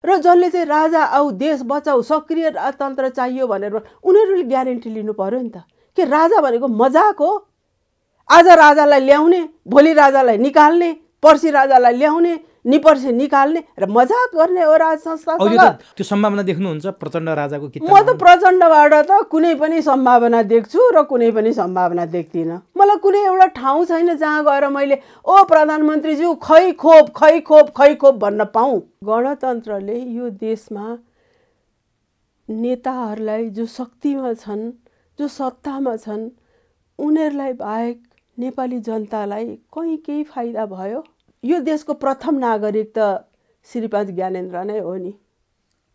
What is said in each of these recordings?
र जसले चाहिँ राजा आऊ देश बचाऊ सक्रिय तन्त्र चाहियो भनेर उनीहरूले ग्यारेन्टी लिनु पर्यो नि त। के राजा भनेको मजाक हो? आज राजालाई ल्याउने, भोलि राजालाई निकाल्ने, पर्सि राजालाई ल्याउने, निपर्सि निकाल्ने र मजाक गर्ने हो राज संस्थासँग? त्यो सम्भावना देख्नुहुन्छ प्रचण्ड राजाको किताबमा? म त प्रचण्डबाट त कुनै पनि सम्भावना देख्छु र कुनै पनि सम्भावना देख्दिनँ। मलाई कुनै एउटा ठाउँ छैन जहाँ गएर मैले ओ प्रधानमन्त्रीज्यू खै खोप भन्न पाऊँ। गणतन्त्रले यो देशमा नेताहरूलाई जो शक्तिमा छन्, जो सत्तामा छन्, उनीहरूलाई बाहेक नेपाली जनतालाई कहीँ केही फाइदा भयो? यो देशको प्रथम नागरिक त श्रीपाद ज्ञानेन्द्र नै हो नि,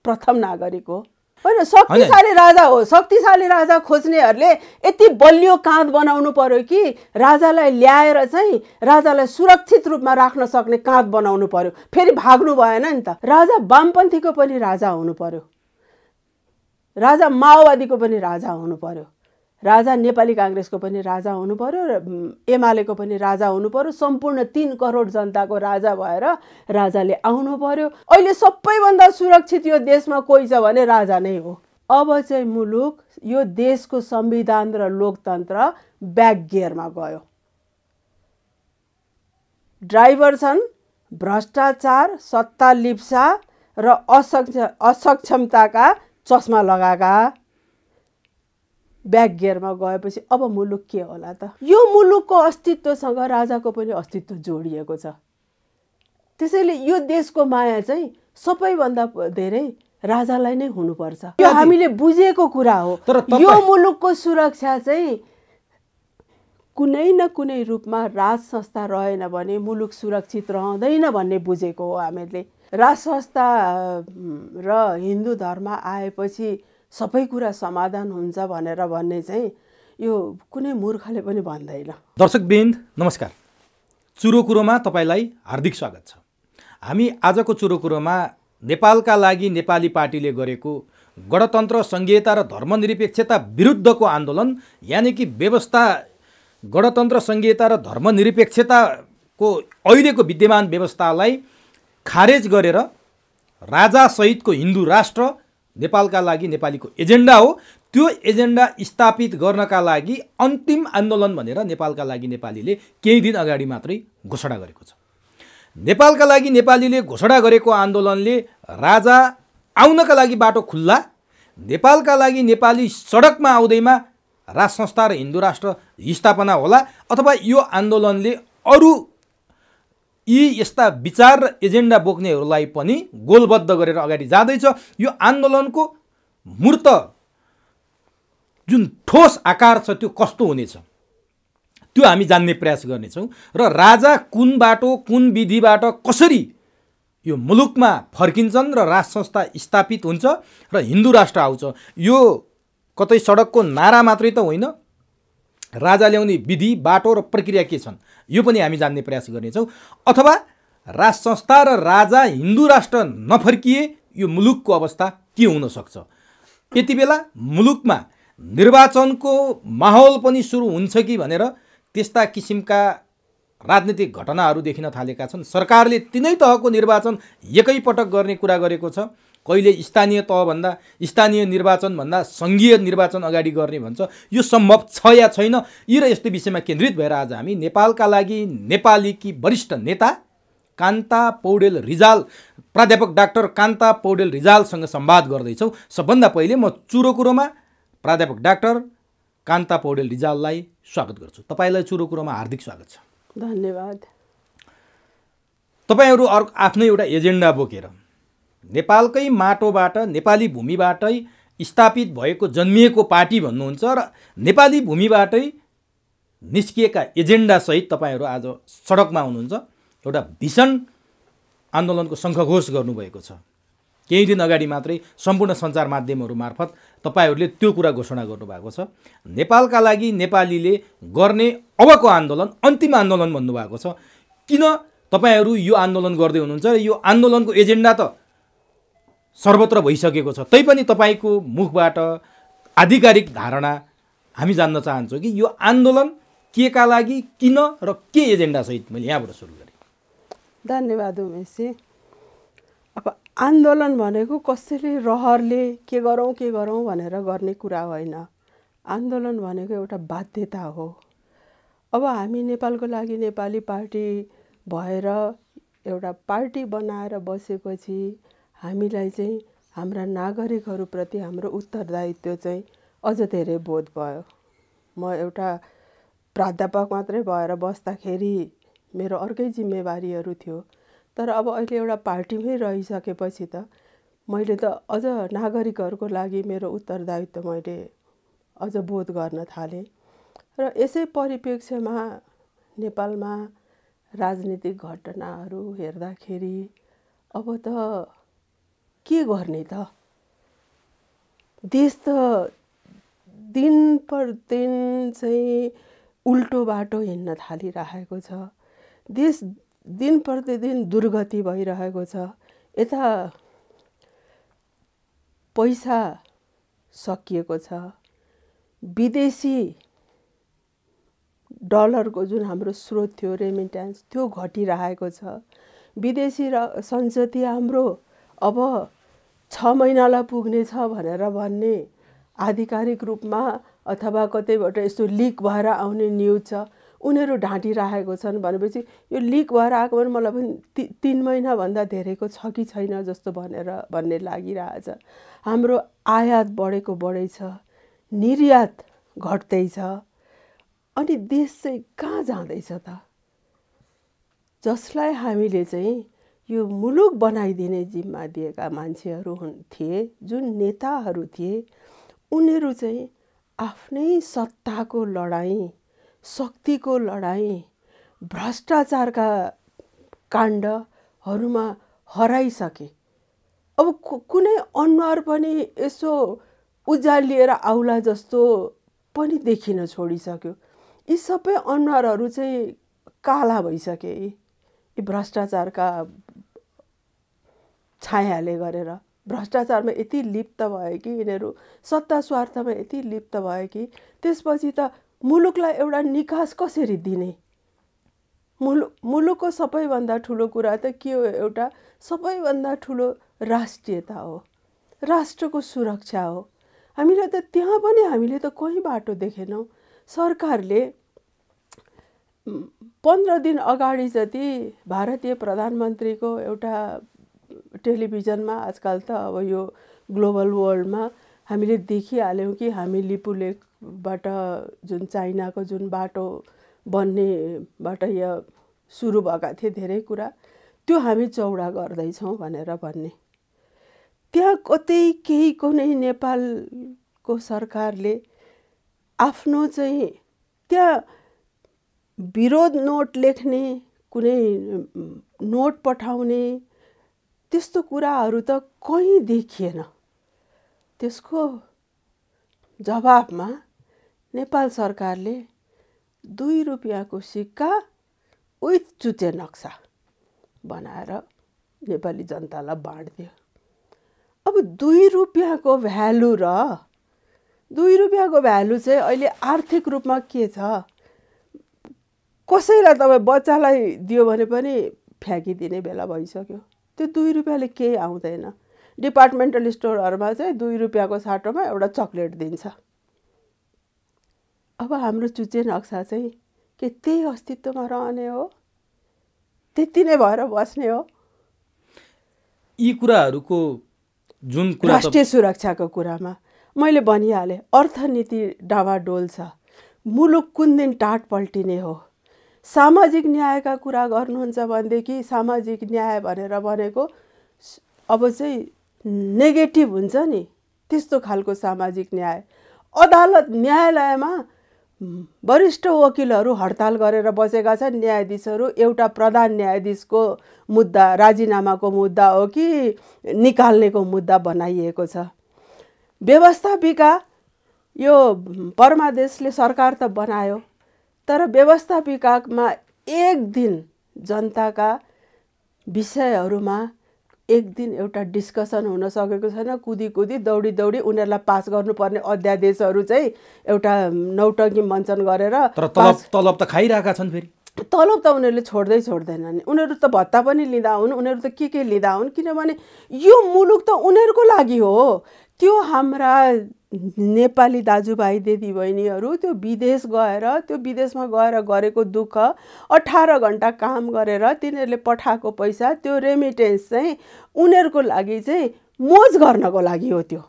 प्रथम नागरिक हो होइन? शक्तिशाली राजा हो। शक्तिशाली राजा खोज्नेहरूले यति बलियो काँध बनाउनु पर्यो कि राजालाई ल्याएर चाहिँ राजालाई सुरक्षित रूपमा राख्न सक्ने काँध बनाउनु पर्यो। फेरि भाग्नु भएन नि त। राजा वामपन्थीको पनि राजा हुनु पर्यो, राजा माओवादीको पनि राजा हुनु पर्यो, राजा नेपाली काङ्ग्रेसको पनि राजा हुनु पर्यो र एमालेको पनि राजा हुनु पर्यो। सम्पूर्ण 3 करोड जनताको राजा भएर राजाले आउनु पर्यो। अहिले सबैभन्दा सुरक्षित यो देशमा कोही छ भने राजा नै हो। अब चाहिँ मुलुक, यो देशको संविधान र लोकतन्त्र ब्याक गियरमा गयो। ड्राइभर छन् भ्रष्टाचार, सत्ता लिप्सा र असक्षमताका चस्मा लगाएका। ब्याक गियरमा गएपछि अब मुलुक के होला त? यो मुलुकको अस्तित्वसँग राजाको पनि अस्तित्व जोडिएको छ। त्यसैले यो देशको माया चाहिँ सबैभन्दा धेरै राजालाई नै हुनुपर्छ। यो हामीले बुझेको कुरा हो। यो मुलुकको सुरक्षा चाहिँ कुनै न कुनै रूपमा राज संस्था रहेन भने मुलुक सुरक्षित रहँदैन भन्ने बुझेको हो हामीले। राज संस्था र हिन्दू धर्म आएपछि सबै कुरा समाधान हुन्छ भनेर भन्ने चाहिँ यो कुनै मूर्खले पनि भन्दैन। दर्शकवृन्द नमस्कार, चुरो कुरोमा तपाईलाई हार्दिक स्वागत छ। हामी आजको चुरो कुरोमा नेपालका लागि नेपाली पार्टीले गरेको गणतन्त्र, संघीयता र धर्मनिरपेक्षता विरुद्धको आन्दोलन, यानि कि व्यवस्था गणतन्त्र, संघीयता र धर्मनिरपेक्षताको अहिलेको विद्यमान व्यवस्थालाई खारेज गरेर राजासहितको हिन्दू राष्ट्र नेपालका लागि नेपालीको एजेन्डा हो। त्यो एजेन्डा स्थापित गर्नका लागि अन्तिम आन्दोलन भनेर नेपालका लागि नेपालीले केही दिन अगाडि मात्रै घोषणा गरेको छ। नेपालका लागि नेपालीले घोषणा गरेको आन्दोलनले राजा आउनका लागि बाटो खुल्ला, नेपालका लागि नेपाली सडकमा आउँदैमा राज संस्था र हिन्दू राष्ट्र स्थापना होला, अथवा यो आन्दोलनले अरू यी यस्ता विचार र एजेन्डा बोक्नेहरूलाई पनि गोलबद्ध गरेर अगाडि जाँदैछ। यो आन्दोलनको मूर्त जुन ठोस आकार छ त्यो कस्तो हुनेछ त्यो हामी जान्ने प्रयास गर्नेछौँ। र राजा कुन बाटो, कुन विधिबाट कसरी यो मुलुकमा फर्किन्छन् र राज संस्था स्थापित हुन्छ र हिन्दू राष्ट्र आउँछ, यो कतै सडकको नारा मात्रै त होइन, राजा ल्याउने विधि, बाटो र प्रक्रिया के छन् यो पनि हामी जान्ने प्रयास गर्नेछौँ। अथवा राज संस्था र राजा हिन्दू राष्ट्र नफर्किए यो मुलुकको अवस्था के हुन सक्छ। यति बेला मुलुकमा निर्वाचनको माहौल पनि सुरु हुन्छ कि भनेर त्यस्ता किसिमका राजनीतिक घटनाहरू देखिन थालेका छन्। सरकारले तिनै तहको निर्वाचन एकैपटक गर्ने कुरा गरेको छ। कहिले स्थानीय तहभन्दा, स्थानीय निर्वाचन भन्दा सङ्घीय निर्वाचन अगाडि गर्ने भन्छ। यो सम्भव छ या छैन, यी र यस्तो विषयमा केन्द्रित भएर आज हामी नेपालका लागि नेपालीकी वरिष्ठ नेता कान्ता पौडेल रिजाल, प्राध्यापक डाक्टर कान्ता पौडेल रिजालसँग संवाद गर्दैछौँ। सबभन्दा पहिले म चुरो कुरोमा प्राध्यापक डाक्टर कान्ता पौडेल रिजाललाई स्वागत गर्छु। तपाईँलाई चुरो कुरोमा हार्दिक स्वागत छ। धन्यवाद। तपाईँहरू आफ्नो एउटा एजेन्डा बोकेर नेपालकै माटोबाट, नेपाली भूमिबाटै स्थापित भएको जन्मिएको पार्टी भन्नुहुन्छ र नेपाली भूमिबाटै निस्किएका एजेन्डासहित तपाईँहरू आज सडकमा हुनुहुन्छ। एउटा भीषण आन्दोलनको शङ्खघोष गर्नुभएको छ। केही दिन अगाडि मात्रै सम्पूर्ण सञ्चार माध्यमहरू मार्फत तपाईँहरूले त्यो कुरा घोषणा गर्नुभएको छ। नेपालका लागि नेपालीले गर्ने अबको आन्दोलन अन्तिम आन्दोलन भन्नुभएको छ। किन तपाईँहरू यो आन्दोलन गर्दै हुनुहुन्छ र यो आन्दोलनको एजेन्डा त सर्वत्र भइसकेको छ, तैपनि तपाईँको मुखबाट आधिकारिक धारणा हामी जान्न चाहन्छौँ कि यो आन्दोलन के का लागि, किन र के एजेन्डा सहित? मैले यहाँबाट सुरु गरेँ। धन्यवाद उमेशजी। अब आन्दोलन भनेको कसैले रहरले के गरौँ भनेर गर्ने कुरा होइन। आन्दोलन भनेको एउटा बाध्यता हो। अब हामी नेपालको लागि नेपाली पार्टी भएर एउटा पार्टी बनाएर बसेपछि हामीलाई चाहिँ हाम्रा नागरिकहरूप्रति हाम्रो उत्तरदायित्व चाहिँ अझ धेरै बोध भयो। म एउटा प्राध्यापक मात्रै भएर बस्दाखेरि मेरो अर्कै जिम्मेवारीहरू थियो, तर अब अहिले एउटा पार्टीमै रहिसकेपछि त मैले त अझ नागरिकहरूको लागि मेरो उत्तरदायित्व मैले अझ बोध गर्न थालेँ। र यसै परिप्रेक्ष्यमा नेपालमा राजनीतिक घटनाहरू हेर्दाखेरि अब त के गर्ने त? देश त दिन पर दिन चाहिँ उल्टो बाटो हिँड्न थालिरहेको छ। देश दिन प्रतिदिन दुर्गति भइरहेको छ। यता पैसा सकिएको छ, विदेशी डलरको जुन हाम्रो स्रोत थियो रेमिट्यान्स त्यो घटिरहेको छ। विदेशी सञ्चती हाम्रो अब 6 महिनालाई पुग्नेछ भनेर भन्ने आधिकारिक रूपमा अथवा कतैबाट यस्तो लिक भएर आउने न्युज छ, उनीहरू ढाँटिरहेको छन् भनेपछि यो लिक भएर आएको भने मलाई पनि 3 महिनाभन्दा धेरैको छ कि छैन जस्तो भन्ने लागिरहेछ। हाम्रो आयात बढेको बढै छ, निर्यात घट्दैछ, अनि देश चाहिँ कहाँ जाँदैछ त? जसलाई हामीले चाहिँ यो मुलुक बनाइदिने जिम्मा दिएका मान्छेहरू थिए, जुन नेताहरू थिए, उनीहरू चाहिँ आफ्नै सत्ताको लडाईँ, शक्तिको लडाईँ, भ्रष्टाचारका काण्डहरूमा हराइसके। अब कुनै अनुहार पनि यसो उज्यालिएर आउला जस्तो पनि देखिन छोडिसक्यो। यी सबै अनुहारहरू चाहिँ काला भइसके यी भ्रष्टाचारका छायाले गरेर। भ्रष्टाचारमा यति लिप्त भए कि यिनीहरू, सत्ता स्वार्थमा यति लिप्त भए कि त्यसपछि त मुलुकलाई एउटा निकास कसरी दिने? मुलुकको सबैभन्दा ठुलो कुरा त के हो? एउटा सबैभन्दा ठुलो राष्ट्रियता हो, राष्ट्रको सुरक्षा हो। हामीले त त्यहाँ पनि हामीले त कोही बाटो देखेनौँ। सरकारले 15 दिन अगाडि जति भारतीय प्रधानमन्त्रीको एउटा टेलिभिजनमा, आजकल त अब यो ग्लोबल वर्ल्डमा हामीले देखिहाल्यौँ कि हामी लिपुलेखबाट जुन चाइनाको जुन बाटो बन्नेबाट यहाँ सुरु भएका थिए धेरै कुरा, त्यो हामी चौडा गर्दैछौँ भनेर भन्ने। त्यहाँ कतै केही कुनै नेपालको सरकारले आफ्नो चाहिँ त्यहाँ विरोध नोट लेख्ने, कुनै नोट पठाउने त्यस्तो कुराहरू त कहीँ देखिएन। त्यसको जवाफमा नेपाल सरकारले 2 रुपियाँको सिक्का विथ चुचे नक्सा बनाएर नेपाली जनतालाई बाँड्दियो। अब 2 रुपियाँको भ्यालु र 2 रुपियाँको भ्यालु चाहिँ अहिले आर्थिक रूपमा के छ? कसैलाई तपाईँ बच्चालाई दियो भने पनि फ्याँकिदिने बेला भइसक्यो। त्यो 2 रुपियाँले केही आउँदैन। डिपार्टमेन्टल स्टोरहरूमा चाहिँ 2 रुपियाँको साटोमा एउटा चक्लेट दिन्छ। अब हाम्रो चुचे नक्सा चाहिँ के त्यही अस्तित्वमा रहने हो? त्यति नै भएर बस्ने हो? यी कुराहरूको जुन कुरा राष्ट्रिय सुरक्षाको कुरामा मैले भनिहालेँ, अर्थनीति डावाडोल छ, मुलुक कुन दिन टाट पल्टिने हो। सामाजिक न्यायका कुरा गर्नुहुन्छ भनेदेखि सामाजिक न्याय भनेर भनेको अब चाहिँ नेगेटिभ हुन्छ नि, त्यस्तो खालको सामाजिक न्याय। अदालत, न्यायालयमा वरिष्ठ वकिलहरू हडताल गरेर बसेका छन्। न्यायाधीशहरू, एउटा प्रधान न्यायाधीशको मुद्दा राजीनामाको मुद्दा हो कि निकाल्नेको मुद्दा बनाइएको छ। व्यवस्थापिका, यो परमादेशले सरकार त बनायो, तर व्यवस्थापिकामा एक दिन जनताका विषयहरूमा एक दिन एउटा डिस्कसन हुन सकेको छैन। कुदी दौडी उनीहरूलाई पास गर्नुपर्ने अध्यादेशहरू चाहिँ एउटा नौटङ्की मञ्चन गरेर तर तलब त खाइरहेका छन्। फेरि तलब त उनीहरूले छोड्दैनन् नि। उनीहरू त भत्ता पनि लिँदा हुन्, उनीहरू त के लिँदा हुन्, किनभने यो मुलुक त उनीहरूको लागि हो। त्यो हाम्रा नेपाली दाजुभाइ दिदीबहिनीहरू त्यो विदेशमा गएर गरेको दुःख, 18 घन्टा काम गरेर तिनीहरूले पठाएको पैसा, त्यो रेमिटेन्स चाहिँ उनीहरूको लागि चाहिँ मोज गर्नको लागि हो त्यो।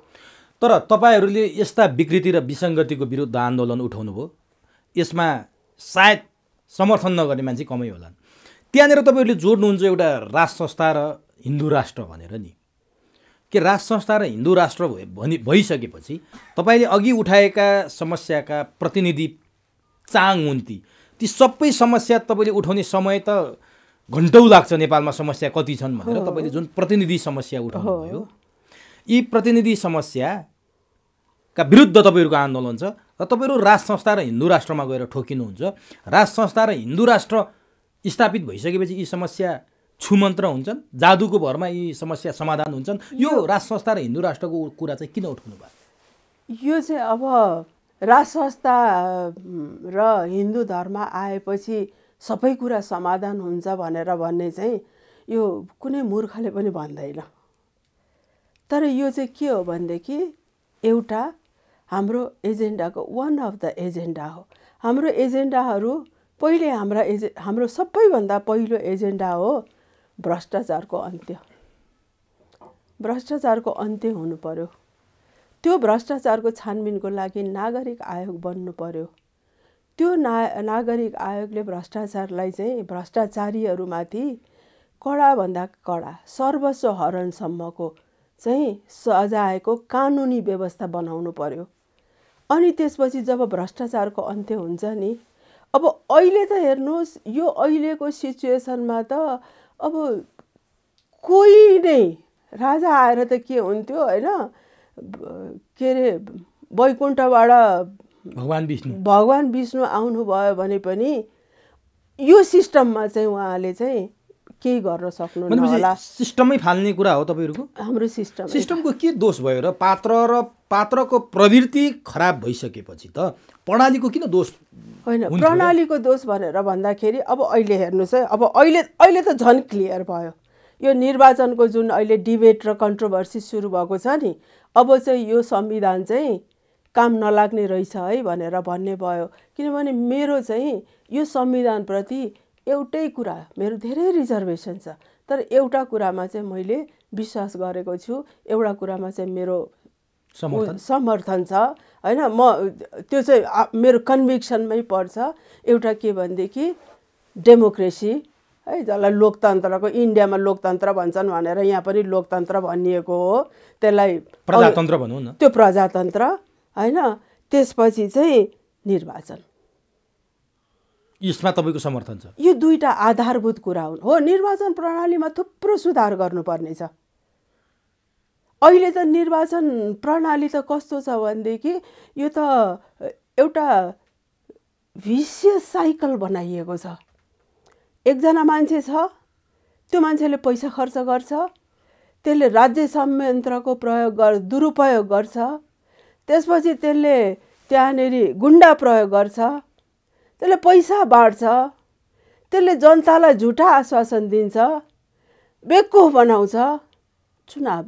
तर तपाईहरूले यस्ता विकृति र विसङ्गतिको विरुद्ध आन्दोलन उठाउनु भयो, यसमा सायद समर्थन नगर्ने मान्छे कमै होलान्। त्यहाँनिर तपाईँहरूले जोड्नुहुन्छ एउटा राष्ट्र संस्था र हिन्दू राष्ट्र भनेर नि, के राष्ट्र संस्था र हिन्दू राष्ट्र भइसकेपछि तपाईँले अघि उठाएका समस्याका प्रतिनिधि चाङ हुन्, ती सबै समस्या तपाईँले उठाउने समय त घन्टौँ लाग्छ। नेपालमा समस्या कति छन् भनेर तपाईँले जुन प्रतिनिधि समस्या उठाउनु भयो, यी प्रतिनिधि समस्याका विरुद्ध तपाईँहरूको आन्दोलन छ र तपाईँहरू राष्ट्र संस्था र हिन्दू राष्ट्रमा गएर ठोकिनुहुन्छ। राष्ट्र संस्था र हिन्दू राष्ट्र स्थापित भइसकेपछि यी समस्या छुमन्त्र हुन्छन्, जादुको भरमा यी समस्या समाधान हुन्छन्। यो राष्ट्र संस्था र हिन्दू राष्ट्रको कुरा चाहिँ किन उठाउनु भयो? यो चाहिँ अब राष्ट्र संस्था र हिन्दू धर्म आएपछि सबै कुरा समाधान हुन्छ भनेर भन्ने चाहिँ यो कुनै मूर्खले पनि भन्दैन। तर यो चाहिँ के हो भनेदेखि एउटा हाम्रो एजेन्डाको वान अफ द एजेन्डा हो। हाम्रो एजेन्डाहरू पहिले हाम्रो सबैभन्दा पहिलो एजेन्डा हो भ्रष्टाचारको अन्त्य। भ्रष्टाचारको अन्त्य हुनु पर्यो। त्यो भ्रष्टाचारको छानबिनको लागि नागरिक आयोग बन्नु पर्यो। त्यो नागरिक आयोगले भ्रष्टाचारलाई चाहिँ भ्रष्टाचारीहरूमाथि कडाभन्दा कडा सर्वस्व हरणसम्मको चाहिँ सजायको कानुनी व्यवस्था बनाउनु पर्यो। अनि त्यसपछि जब भ्रष्टाचारको अन्त्य हुन्छ नि, अब अहिले त हेर्नुहोस्, यो अहिलेको सिचुएसनमा त अब कोही नै राजा आएर त के हुन्थ्यो होइन, के अरे वैकुण्ठबाट भगवान विष्णु आउनुभयो भने पनि यो सिस्टममा चाहिँ उहाँले चाहिँ केही गर्न सक्नुहुन्न होला। सिस्टमै फाल्ने कुरा हो तपाईँहरूको? हाम्रो सिस्टमको के दोष भयो र पात्रको प्रवृत्ति खराब भइसकेपछि त प्रणालीको किन दोष होइन? प्रणालीको दोष भनेर भन्दाखेरि अब अहिले हेर्नुहोस् है, अब अहिले त झन् क्लियर भयो। यो निर्वाचनको जुन अहिले डिबेट र कन्ट्रोभर्सी सुरु भएको छ नि, अब चाहिँ यो संविधान चाहिँ काम नलाग्ने रहेछ है भनेर भन्ने भयो। किनभने मेरो चाहिँ यो संविधानप्रति एउटै कुरा, मेरो धेरै रिजर्भेसन छ, तर एउटा कुरामा चाहिँ मैले विश्वास गरेको छु, एउटा कुरामा चाहिँ मेरो समर्थन छ होइन। म त्यो चाहिँ मेरो कन्भिक्सनमै पर्छ। एउटा के भनेदेखि डेमोक्रेसी है, जसलाई लोकतन्त्रको इन्डियामा लोकतन्त्र भन्छन् भनेर यहाँ पनि लोकतन्त्र भनिएको हो, त्यसलाई प्रजातन्त्र भनौँ न, त्यो प्रजातन्त्र होइन। त्यसपछि चाहिँ निर्वाचन, यसमा तपाईँको समर्थन छ? यो दुईटा आधारभूत कुरा हुन्। हो, निर्वाचन प्रणालीमा थुप्रो सुधार गर्नुपर्ने छ। अहिले त निर्वाचन प्रणाली त कस्तो छ भनेदेखि यो त एउटा भिसियस साइकल बनाइएको छ। एकजना मान्छे छ, त्यो मान्छेले पैसा खर्च गर्छ, त्यसले राज्य संयन्त्रको दुरुपयोग गर्छ, त्यसपछि त्यसले त्यहाँनिर गुन्डा प्रयोग गर्छ, त्यसले पैसा बाँड्छ, त्यसले जनतालाई झुटा आश्वासन दिन्छ, बेवकुफ बनाउँछ, चुनाव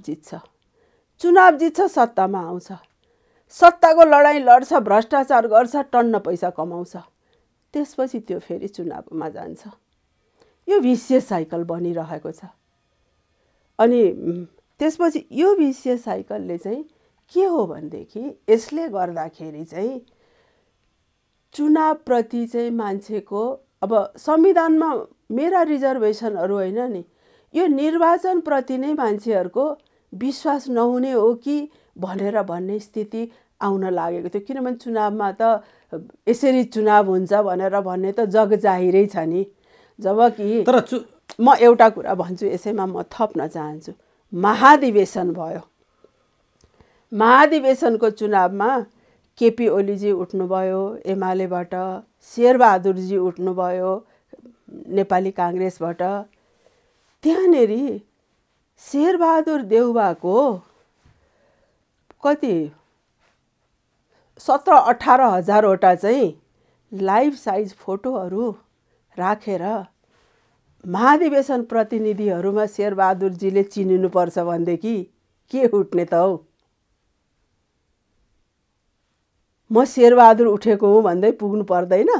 जित्छ, सत्तामा आउँछ, सत्ताको लडाइँ लड्छ, भ्रष्टाचार गर्छ, टन्न पैसा कमाउँछ, त्यसपछि त्यो फेरि चुनावमा जान्छ। यो भिसियस साइकल बनिरहेको छ। अनि त्यसपछि यो भिसियस साइकलले चाहिँ के हो भनेदेखि यसले गर्दाखेरि चाहिँ चुनावप्रति चाहिँ मान्छेको, अब संविधानमा मेरा रिजर्भेसनहरू होइन नि, यो निर्वाचनप्रति नै मान्छेहरूको विश्वास नहुने हो कि भनेर भन्ने स्थिति आउन लागेको थियो। किनभने चुनावमा त यसरी चुनाव हुन्छ भनेर भन्ने त जग जाहिरै छ नि। जबकि म एउटा कुरा भन्छु, यसैमा म थप्न चाहन्छु। महाधिवेशन भयो, महाधिवेशनको चुनावमा केपी ओलीजी उठ्नुभयो एमालेबाट, शेरबहादुरजी उठ्नुभयो नेपाली काङ्ग्रेसबाट। त्यहाँनेरि शेरबहादुर देउवाको कति 17-18 हजारवटा चाहिँ लाइफ साइज फोटोहरू राखेर महाधिवेशन प्रतिनिधिहरूमा शेरबहादुरजीले चिनिनुपर्छ भनेदेखि के उठ्ने त हौ? म शेरबहादुर उठेको हुँ भन्दै पुग्नु पर्दैन?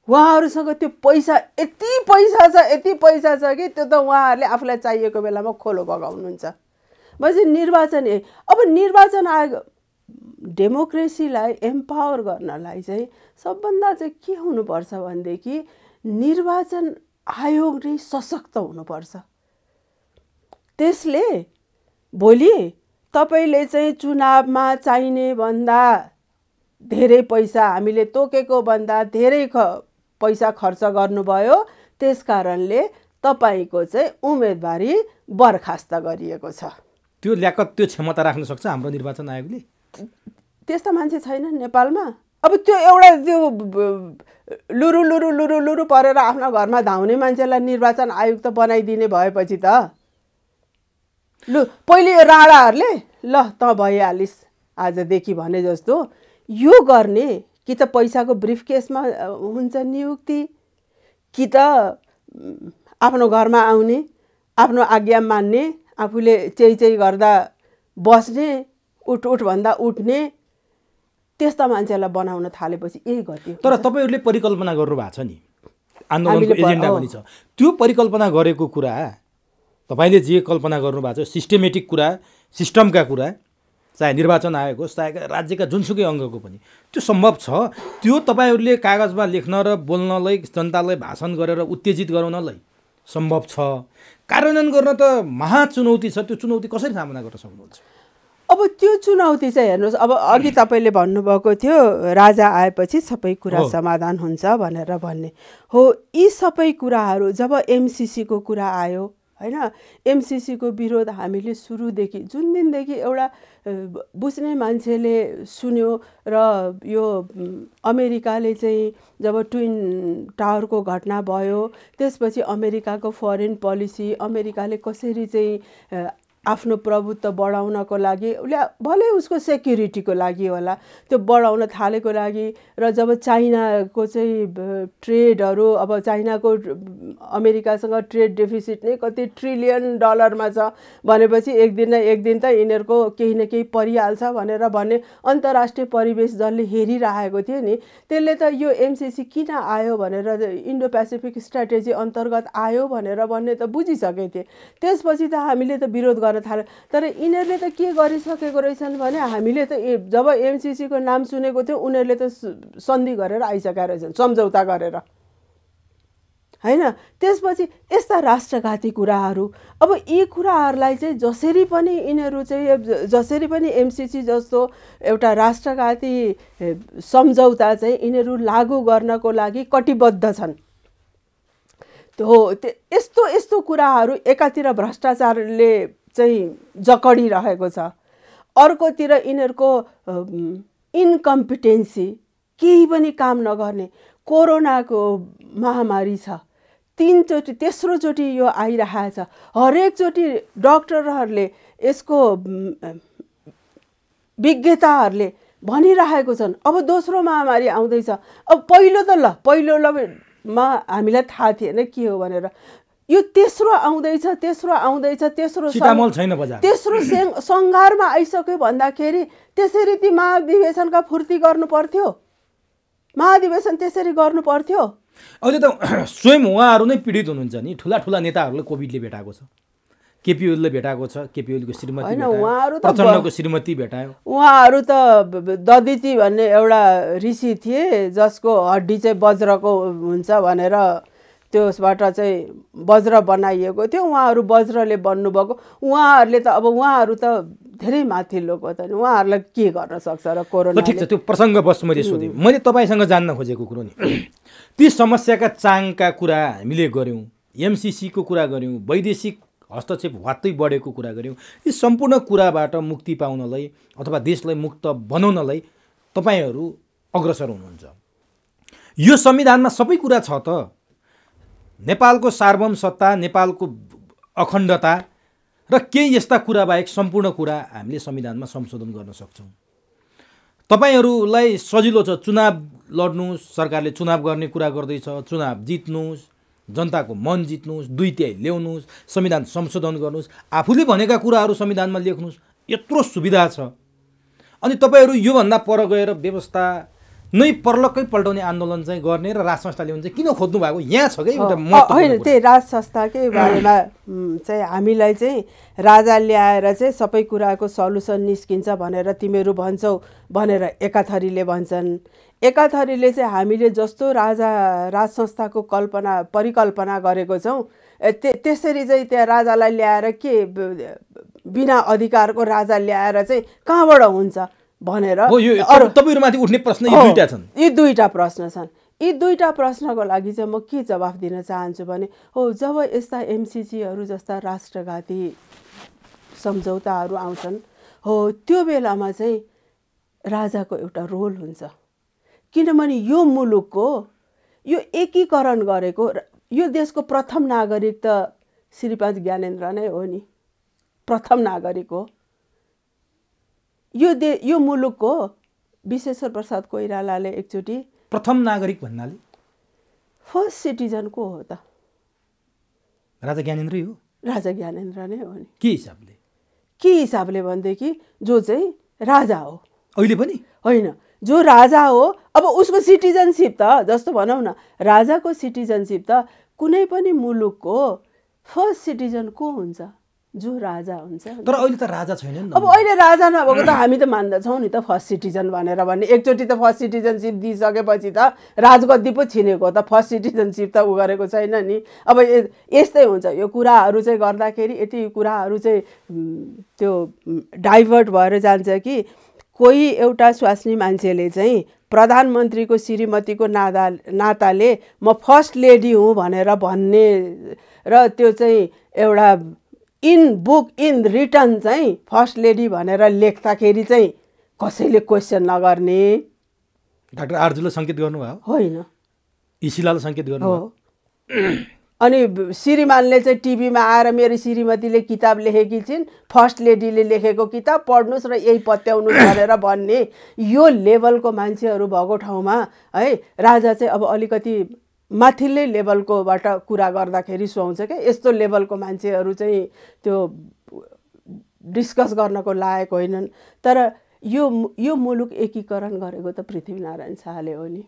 उहाँहरूसँग त्यो पैसा यति पैसा छ कि त्यो त उहाँहरूले आफूलाई चाहिएको बेलामा खोलो बगाउनुहुन्छ। भनेपछि निर्वाचन अब निर्वाचन आयोग डेमोक्रेसीलाई एम्पावर गर्नलाई चाहिँ सबभन्दा चाहिँ के हुनुपर्छ भनेदेखि निर्वाचन आयोग नै सशक्त हुनुपर्छ। त्यसले भोलि तपाईले चाहिँ चुनावमा चाहिने भन्दा धेरै पैसा हामीले तोकेको भन्दा धेरै पैसा खर्च गर्नुभयो, त्यसकारणले तपाईको चाहिँ उम्मेदवारी बर्खास्त गरिएको छ। त्यो ल्याकत त्यो क्षमता राख्न सक्छ हाम्रो निर्वाचन आयोगले? त्यस्ता मान्छे छैन नेपालमा। अब त्यो एउटा त्यो लुरु परेर आफ्नो घरमा धाउने मान्छेलाई निर्वाचन आयोग त बनाइदिने भएपछि त लु पहिले यो राणाहरूले ल त भइहालिस् आजदेखि भने जस्तो यो गर्ने कि त पैसाको ब्रिफकेसमा हुन्छ नियुक्ति, कि त आफ्नो घरमा आउने, आफ्नो आज्ञा मान्ने, आफूले चेइ गर्दा बस्ने, उठ भन्दा उठ्ने, त्यस्ता मान्छेलाई बनाउन थालेपछि यही गति। तर तपाईहरूले परिकल्पना गर्नुभएको छ नि, आन्दोलनको एजेन्डा पनि छ। त्यो परिकल्पना गरेको कुरा तपाईले जे कल्पना गर्नुभएको छ, सिस्टेमेटिक कुरा, सिस्टमका कुरा, चाहे निर्वाचन आयोग होस् चाहे राज्यका जुनसुकै अङ्गको पनि, त्यो सम्भव छ? त्यो तपाईहरूले कागजमा लेख्न र बोल्नलाई, जनतालाई भाषण गरेर उत्तेजित गराउनलाई सम्भव छ? कार्यान्वयन गर्न त महाचुनौती छ। त्यो चुनौती कसरी सामना गर्न सक्नुहुन्छ? अब त्यो चुनौती चाहिँ हेर्नुहोस्, अब अघि तपाईँले भन्नुभएको थियो राजा आएपछि सबै कुरा समाधान हुन्छ भनेर भन्ने हो। यी सबै कुराहरू जब एमसीसीको कुरा आयो हैन, एमसीसीको विरोध हामीले सुरुदेखि जुन दिनदेखि एउटा बुझ्ने मान्छेले सुन्यो र यो अमेरिकाले चाहिँ जब ट्विन टावरको घटना भयो त्यसपछि अमेरिकाको फरेन पोलिसी, अमेरिकाले कसरी चाहिँ आफ्नो प्रभुत्व बढाउनको लागि भले उसको सेक्युरिटीको लागि होला त्यो बढाउन थालेको लागि, र जब चाइनाको चाहिँ ट्रेडहरू, अब चाइनाको अमेरिकासँग ट्रेड डेफिसिट नै कति ट्रिलियन डलरमा छ भनेपछि एक दिन न एक दिन त यिनीहरूको केही न केही परिहाल्छ भनेर भन्ने अन्तर्राष्ट्रिय परिवेश जसले हेरिरहेको थियो नि, त्यसले त यो एमसीसी किन आयो भनेर इन्डो पेसिफिक स्ट्राटेजी अन्तर्गत आयो भनेर भन्ने त बुझिसकेको थिए। त्यसपछि त हामीले त विरोध गर्न थाल्यो। तर यिनीहरूले त के गरिसकेको रहेछन् भने हामीले त जब एमसीसीको नाम सुनेको थियो उनीहरूले त सन्धि गरेर आइसकेका रहेछन्, सम्झौता गरेर हैन। त्यसपछि यस्ता राष्ट्रघाती कुराहरू, अब यी कुराहरूलाई चाहिँ जसरी पनि यिनीहरू चाहिँ जसरी पनि एमसीसी जस्तो एउटा राष्ट्रघाती सम्झौता चाहिँ यिनीहरू लागू गर्नको लागि कटिबद्ध छन्। यस्तो यस्तो कुराहरू एकातिर भ्रष्टाचारले चाहिँ जकडिरहेको छ, अर्कोतिर यिनीहरूको इन्कम्पिटेन्सी, केही पनि काम नगर्ने, कोरोनाको महामारी छ, 3 चोटि तेस्रो चोटि यो आइरहेछ, हरेक चोटि डाक्टरहरूले यसको विज्ञताहरूले भनिरहेको छन् अब दोस्रो महामारी आउँदैछ। अब पहिलोमा हामीलाई थाहा थिएन के हो भनेर, यो तेस्रो आउँदैछ, तेस्रो सङ्घारमा आइसक्यो भन्दाखेरि त्यसरी ती महाधिवेशनका फुर्ती गर्नु पर्थ्यो, महाधिवेशन त्यसरी गर्नु पर्थ्यो। अहिले त स्वयं उहाँहरू नै पीडित हुनुहुन्छ नि, ठुला नेताहरूले कोभिडले भेटाएको छ, केपी ओलीले भेटाएको छ, केपी ओलीको श्रीमती प्रचण्डको श्रीमती भेटायो। उहाँहरू त ददिती भन्ने एउटा ऋषि थिए जसको हड्डी चाहिँ वज्रको हुन्छ भनेर त्यसबाट चाहिँ वज्र बनाइएको थियो, उहाँहरू वज्रले बन्नुभएको। उहाँहरूले त अब उहाँहरू त धेरै माथिल्लोको त नि, उहाँहरूलाई के गर्न सक्छ र कोरोना। ठिक छ, त्यो प्रसङ्गवश मैले सोधेँ। मैले तपाईँसँग जान्न खोजेको कुरो नि ती समस्याका चाङका कुरा हामीले गऱ्यौँ, एमसीसीको कुरा गऱ्यौँ, वैदेशिक हस्तक्षेप वात्तै बढेको कुरा गऱ्यौँ। यी सम्पूर्ण कुराबाट मुक्ति पाउनलाई अथवा देशलाई मुक्त बनाउनलाई तपाईँहरू अग्रसर हुनुहुन्छ। यो संविधानमा सबै कुरा छ त, नेपालको सार्वभौम सत्ता, नेपालको अखण्डता र केही यस्ता कुरा बाहेक सम्पूर्ण कुरा हामीले संविधानमा संशोधन गर्न सक्छौँ। तपाईहरूलाई सजिलो छ, चुनाव लड्नुहोस्, सरकारले चुनाव गर्ने कुरा गर्दैछ, चुनाव जित्नुहोस्, जनताको मन जित्नुहोस्, 2/3 ल्याउनुहोस्, संविधान संशोधन गर्नुहोस्, आफूले भनेका कुराहरू संविधानमा लेख्नुहोस्, यत्रो सुविधा छ। अनि तपाईँहरू योभन्दा पर गएर व्यवस्था नै पर्लक्कै पल्टाउने आन्दोलन चाहिँ गर्ने र राज संस्था ल्याउनु चाहिँ किन खोज्नु भएको? यहाँ छ कि एउटा होइन, त्यही राज संस्थाकै बारेमा चाहिँ हामीलाई चाहिँ राजा ल्याएर चाहिँ सबै कुराको सल्युसन निस्किन्छ भनेर तिमीहरू भन्छौ भनेर एकाथरीले भन्छन्। एकाथरीले चाहिँ हामीले जस्तो राज संस्थाको परिकल्पना गरेको छौँ त्यसरी चाहिँ त्यहाँ राजालाई ल्याएर के बिना अधिकारको राजा ल्याएर चाहिँ कहाँबाट हुन्छ भनेर तपाईहरुमाथि उठ्ने प्रश्न यी दुईटा छन्। यी दुईटा प्रश्न छन्। यी दुईटा प्रश्नको लागि चाहिँ म के जवाफ दिन चाहन्छु भने जब यस्ता एमसीसीहरू जस्ता राष्ट्रघाती सम्झौताहरू आउँछन् त्यो बेलामा चाहिँ राजाको एउटा रोल हुन्छ। किनभने यो मुलुकको यो एकीकरण गरेको यो देशको प्रथम नागरिक त श्रीपाद ज्ञानेन्द्र नै हो नि, प्रथम नागरिक हो। यो मुलुकको विश्वेश्वर प्रसाद कोइरालाले एकचोटि प्रथम नागरिक भन्नाले फर्स्ट सिटिजन को हो त? राजा ज्ञानेन्द्रै हो। राजा ज्ञानेन्द्र नै हो नि। के हिसाबले भनेदेखि जो चाहिँ राजा हो अहिले पनि होइन, जो राजा हो अब उसको सिटिजनसिप त जस्तो भनौँ न, राजाको सिटिजनसिप त कुनै पनि मुलुकको फर्स्ट सिटिजन को हुन्छ? जो राजा हुन्छ। तर अहिले त राजा छैन नि। अब अहिले राजा नभएको त हामी त मान्दछौँ नि त फर्स्ट सिटिजन भनेर भन्ने। एकचोटि त फर्स्ट सिटिजनसिप दिइसकेपछि त राजगद्दी पो छिनेको, त फर्स्ट सिटिजनसिप त उ गरेको छैन नि। अब यस्तै हुन्छ यो कुराहरू चाहिँ गर्दाखेरि, यति कुराहरू चाहिँ त्यो डाइभर्ट भएर जान्छ कि कोही एउटा स्वास्नी मान्छेले चाहिँ प्रधानमन्त्रीको श्रीमतीको नाताले म फर्स्ट लेडी हुँ भनेर भन्ने र त्यो चाहिँ एउटा इन बुक इन रिटर्न चाहिँ फर्स्ट लेडी भनेर लेख्दाखेरि चाहिँ कसैले क्वेसन नगर्ने। डाक्टर आर्जुले सङ्केत गर्नुभयो होइन, इसिलाले सङ्केत गर्नुभयो। अनि श्रीमानले चाहिँ टिभीमा आएर मेरो श्रीमतीले किताब लेखेकी छिन्, फर्स्ट लेडीले लेखेको किताब पढ्नुहोस् र यही पत्याउनुहोस् भनेर भन्ने यो लेभलको मान्छेहरू भएको ठाउँमा है राजा चाहिँ अब अलिकति माथिल्लै लेभलकोबाट कुरा गर्दाखेरि सुहाउँछ क्या। यस्तो लेभलको मान्छेहरू चाहिँ त्यो डिस्कस गर्नको लायक होइनन्। तर यो मुलुक एकीकरण गरेको त पृथ्वीनारायण शाहले हो नि।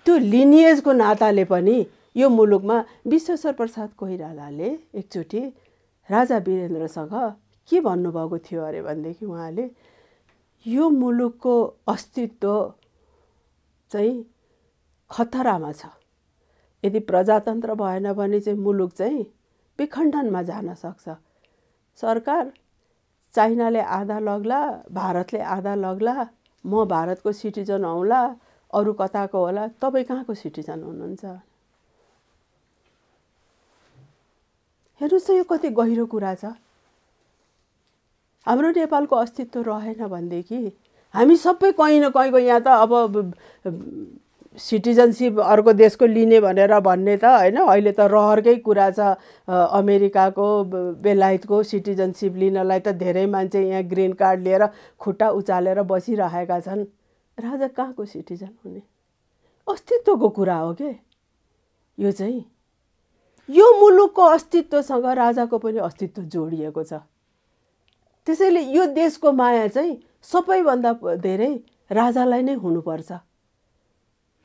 त्यो लिनिएजको नाताले पनि यो मुलुकमा विश्वेश्वर प्रसाद कोइरालाले एकचोटि राजा वीरेन्द्रसँग के भन्नुभएको थियो अरे भनेदेखि उहाँले यो मुलुकको अस्तित्व चाहिँ खतरामा छ। यदि प्रजातन्त्र भएन भने चाहिँ मुलुक चाहिँ विखण्डनमा जान सक्छ। सरकार चाइनाले आधा लग्ला, भारतले आधा लग्ला, म भारतको सिटिजन हौला, अरू कताको होला, तपाईँ कहाँको सिटिजन हुनुहुन्छ? हेर्नुहोस् त यो कति गहिरो कुरा छ। हाम्रो नेपालको अस्तित्व रहेन भनेदेखि हामी सबै कहीँ न कहीँको यहाँ त अब सिटिजनसिप अर्को देशको लिने भनेर भन्ने त होइन, अहिले त रहरकै कुरा छ। अमेरिकाको बेलायतको सिटिजनसिप लिनलाई त धेरै मान्छे यहाँ ग्रिन कार्ड लिएर खुट्टा उचालेर बसिरहेका छन्। राजा कहाँको सिटिजन हुने? अस्तित्वको कुरा हो के यो चाहिँ। यो मुलुकको अस्तित्वसँग राजाको पनि अस्तित्व जोडिएको छ। त्यसैले यो देशको माया चाहिँ सबैभन्दा धेरै राजालाई नै हुनुपर्छ।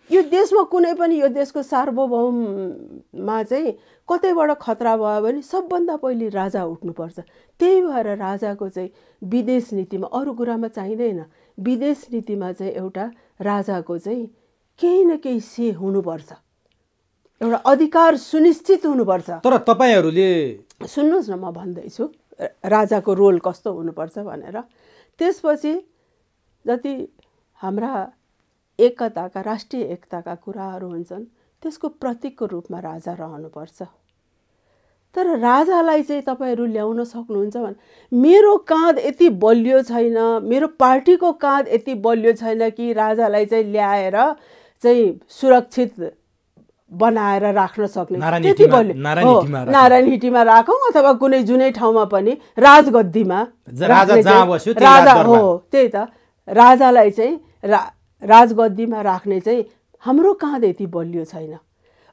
यो देशमा कुनै पनि यो देशको सार्वभौममा चाहिँ कतैबाट खतरा भयो भने सबभन्दा पहिले राजा उठ्नुपर्छ। त्यही भएर राजाको चाहिँ विदेश नीतिमा, अरू कुरामा चाहिँदैन, विदेश नीतिमा चाहिँ एउटा राजाको चाहिँ केही न केही से हुनुपर्छ, एउटा अधिकार सुनिश्चित हुनुपर्छ। तर तपाईहरूले सुन्नुहोस् न, म भन्दैछु राजाको रोल कस्तो हुनुपर्छ भनेर। त्यसपछि जति हाम्रा एकताका, राष्ट्रिय एकताका कुराहरू हुन्छन् त्यसको प्रतीकको रूपमा राजा रहनुपर्छ। तर राजालाई चाहिँ तपाईँहरू ल्याउन सक्नुहुन्छ भने मेरो काँध यति बलियो छैन, मेरो पार्टीको काँध यति बलियो छैन कि राजालाई चाहिँ ल्याएर चाहिँ सुरक्षित बनाएर राख्न सक्ने, त्यति बलियो नारायण हिटीमा राखौँ अथवा कुनै जुनै ठाउँमा पनि राजगद्दीमा राजा हो। त्यही त राजालाई चाहिँ राजगद्दीमा राख्ने चाहिँ हाम्रो कहाँ त्यति बलियो छैन।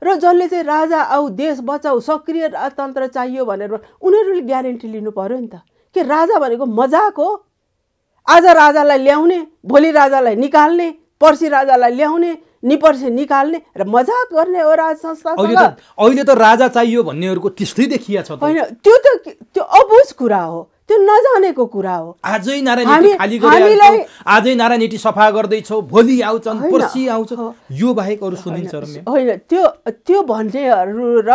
र जसले चाहिँ राजा आऊ देश बचाऊ सक्रिय राजतन्त्र चाहियो भनेर उनीहरूले ग्यारेन्टी लिनु पर्यो नि त। के राजा भनेको मजाक हो? आज राजालाई ल्याउने, भोलि राजालाई निकाल्ने, पर्सि राजालाई ल्याउने, निपर्सि निकाल्ने र मजाक गर्ने हो राज संस्थासँग। अहिले त राजा चाहियो भन्नेहरूको त्यस्तै देखिया छ त। होइन, त्यो अबुझ कुरा हो, त्यो नजानेको कुरा हो। आजै नारायणी खाली गरिहाल्छौ, आजै नारायणी सफा गर्दैछौ, भोलि आउँछन्, पर्सि आउँछ, यो बाहेक अरू सुनिन्छ र? होइन, त्यो भन्नेहरू र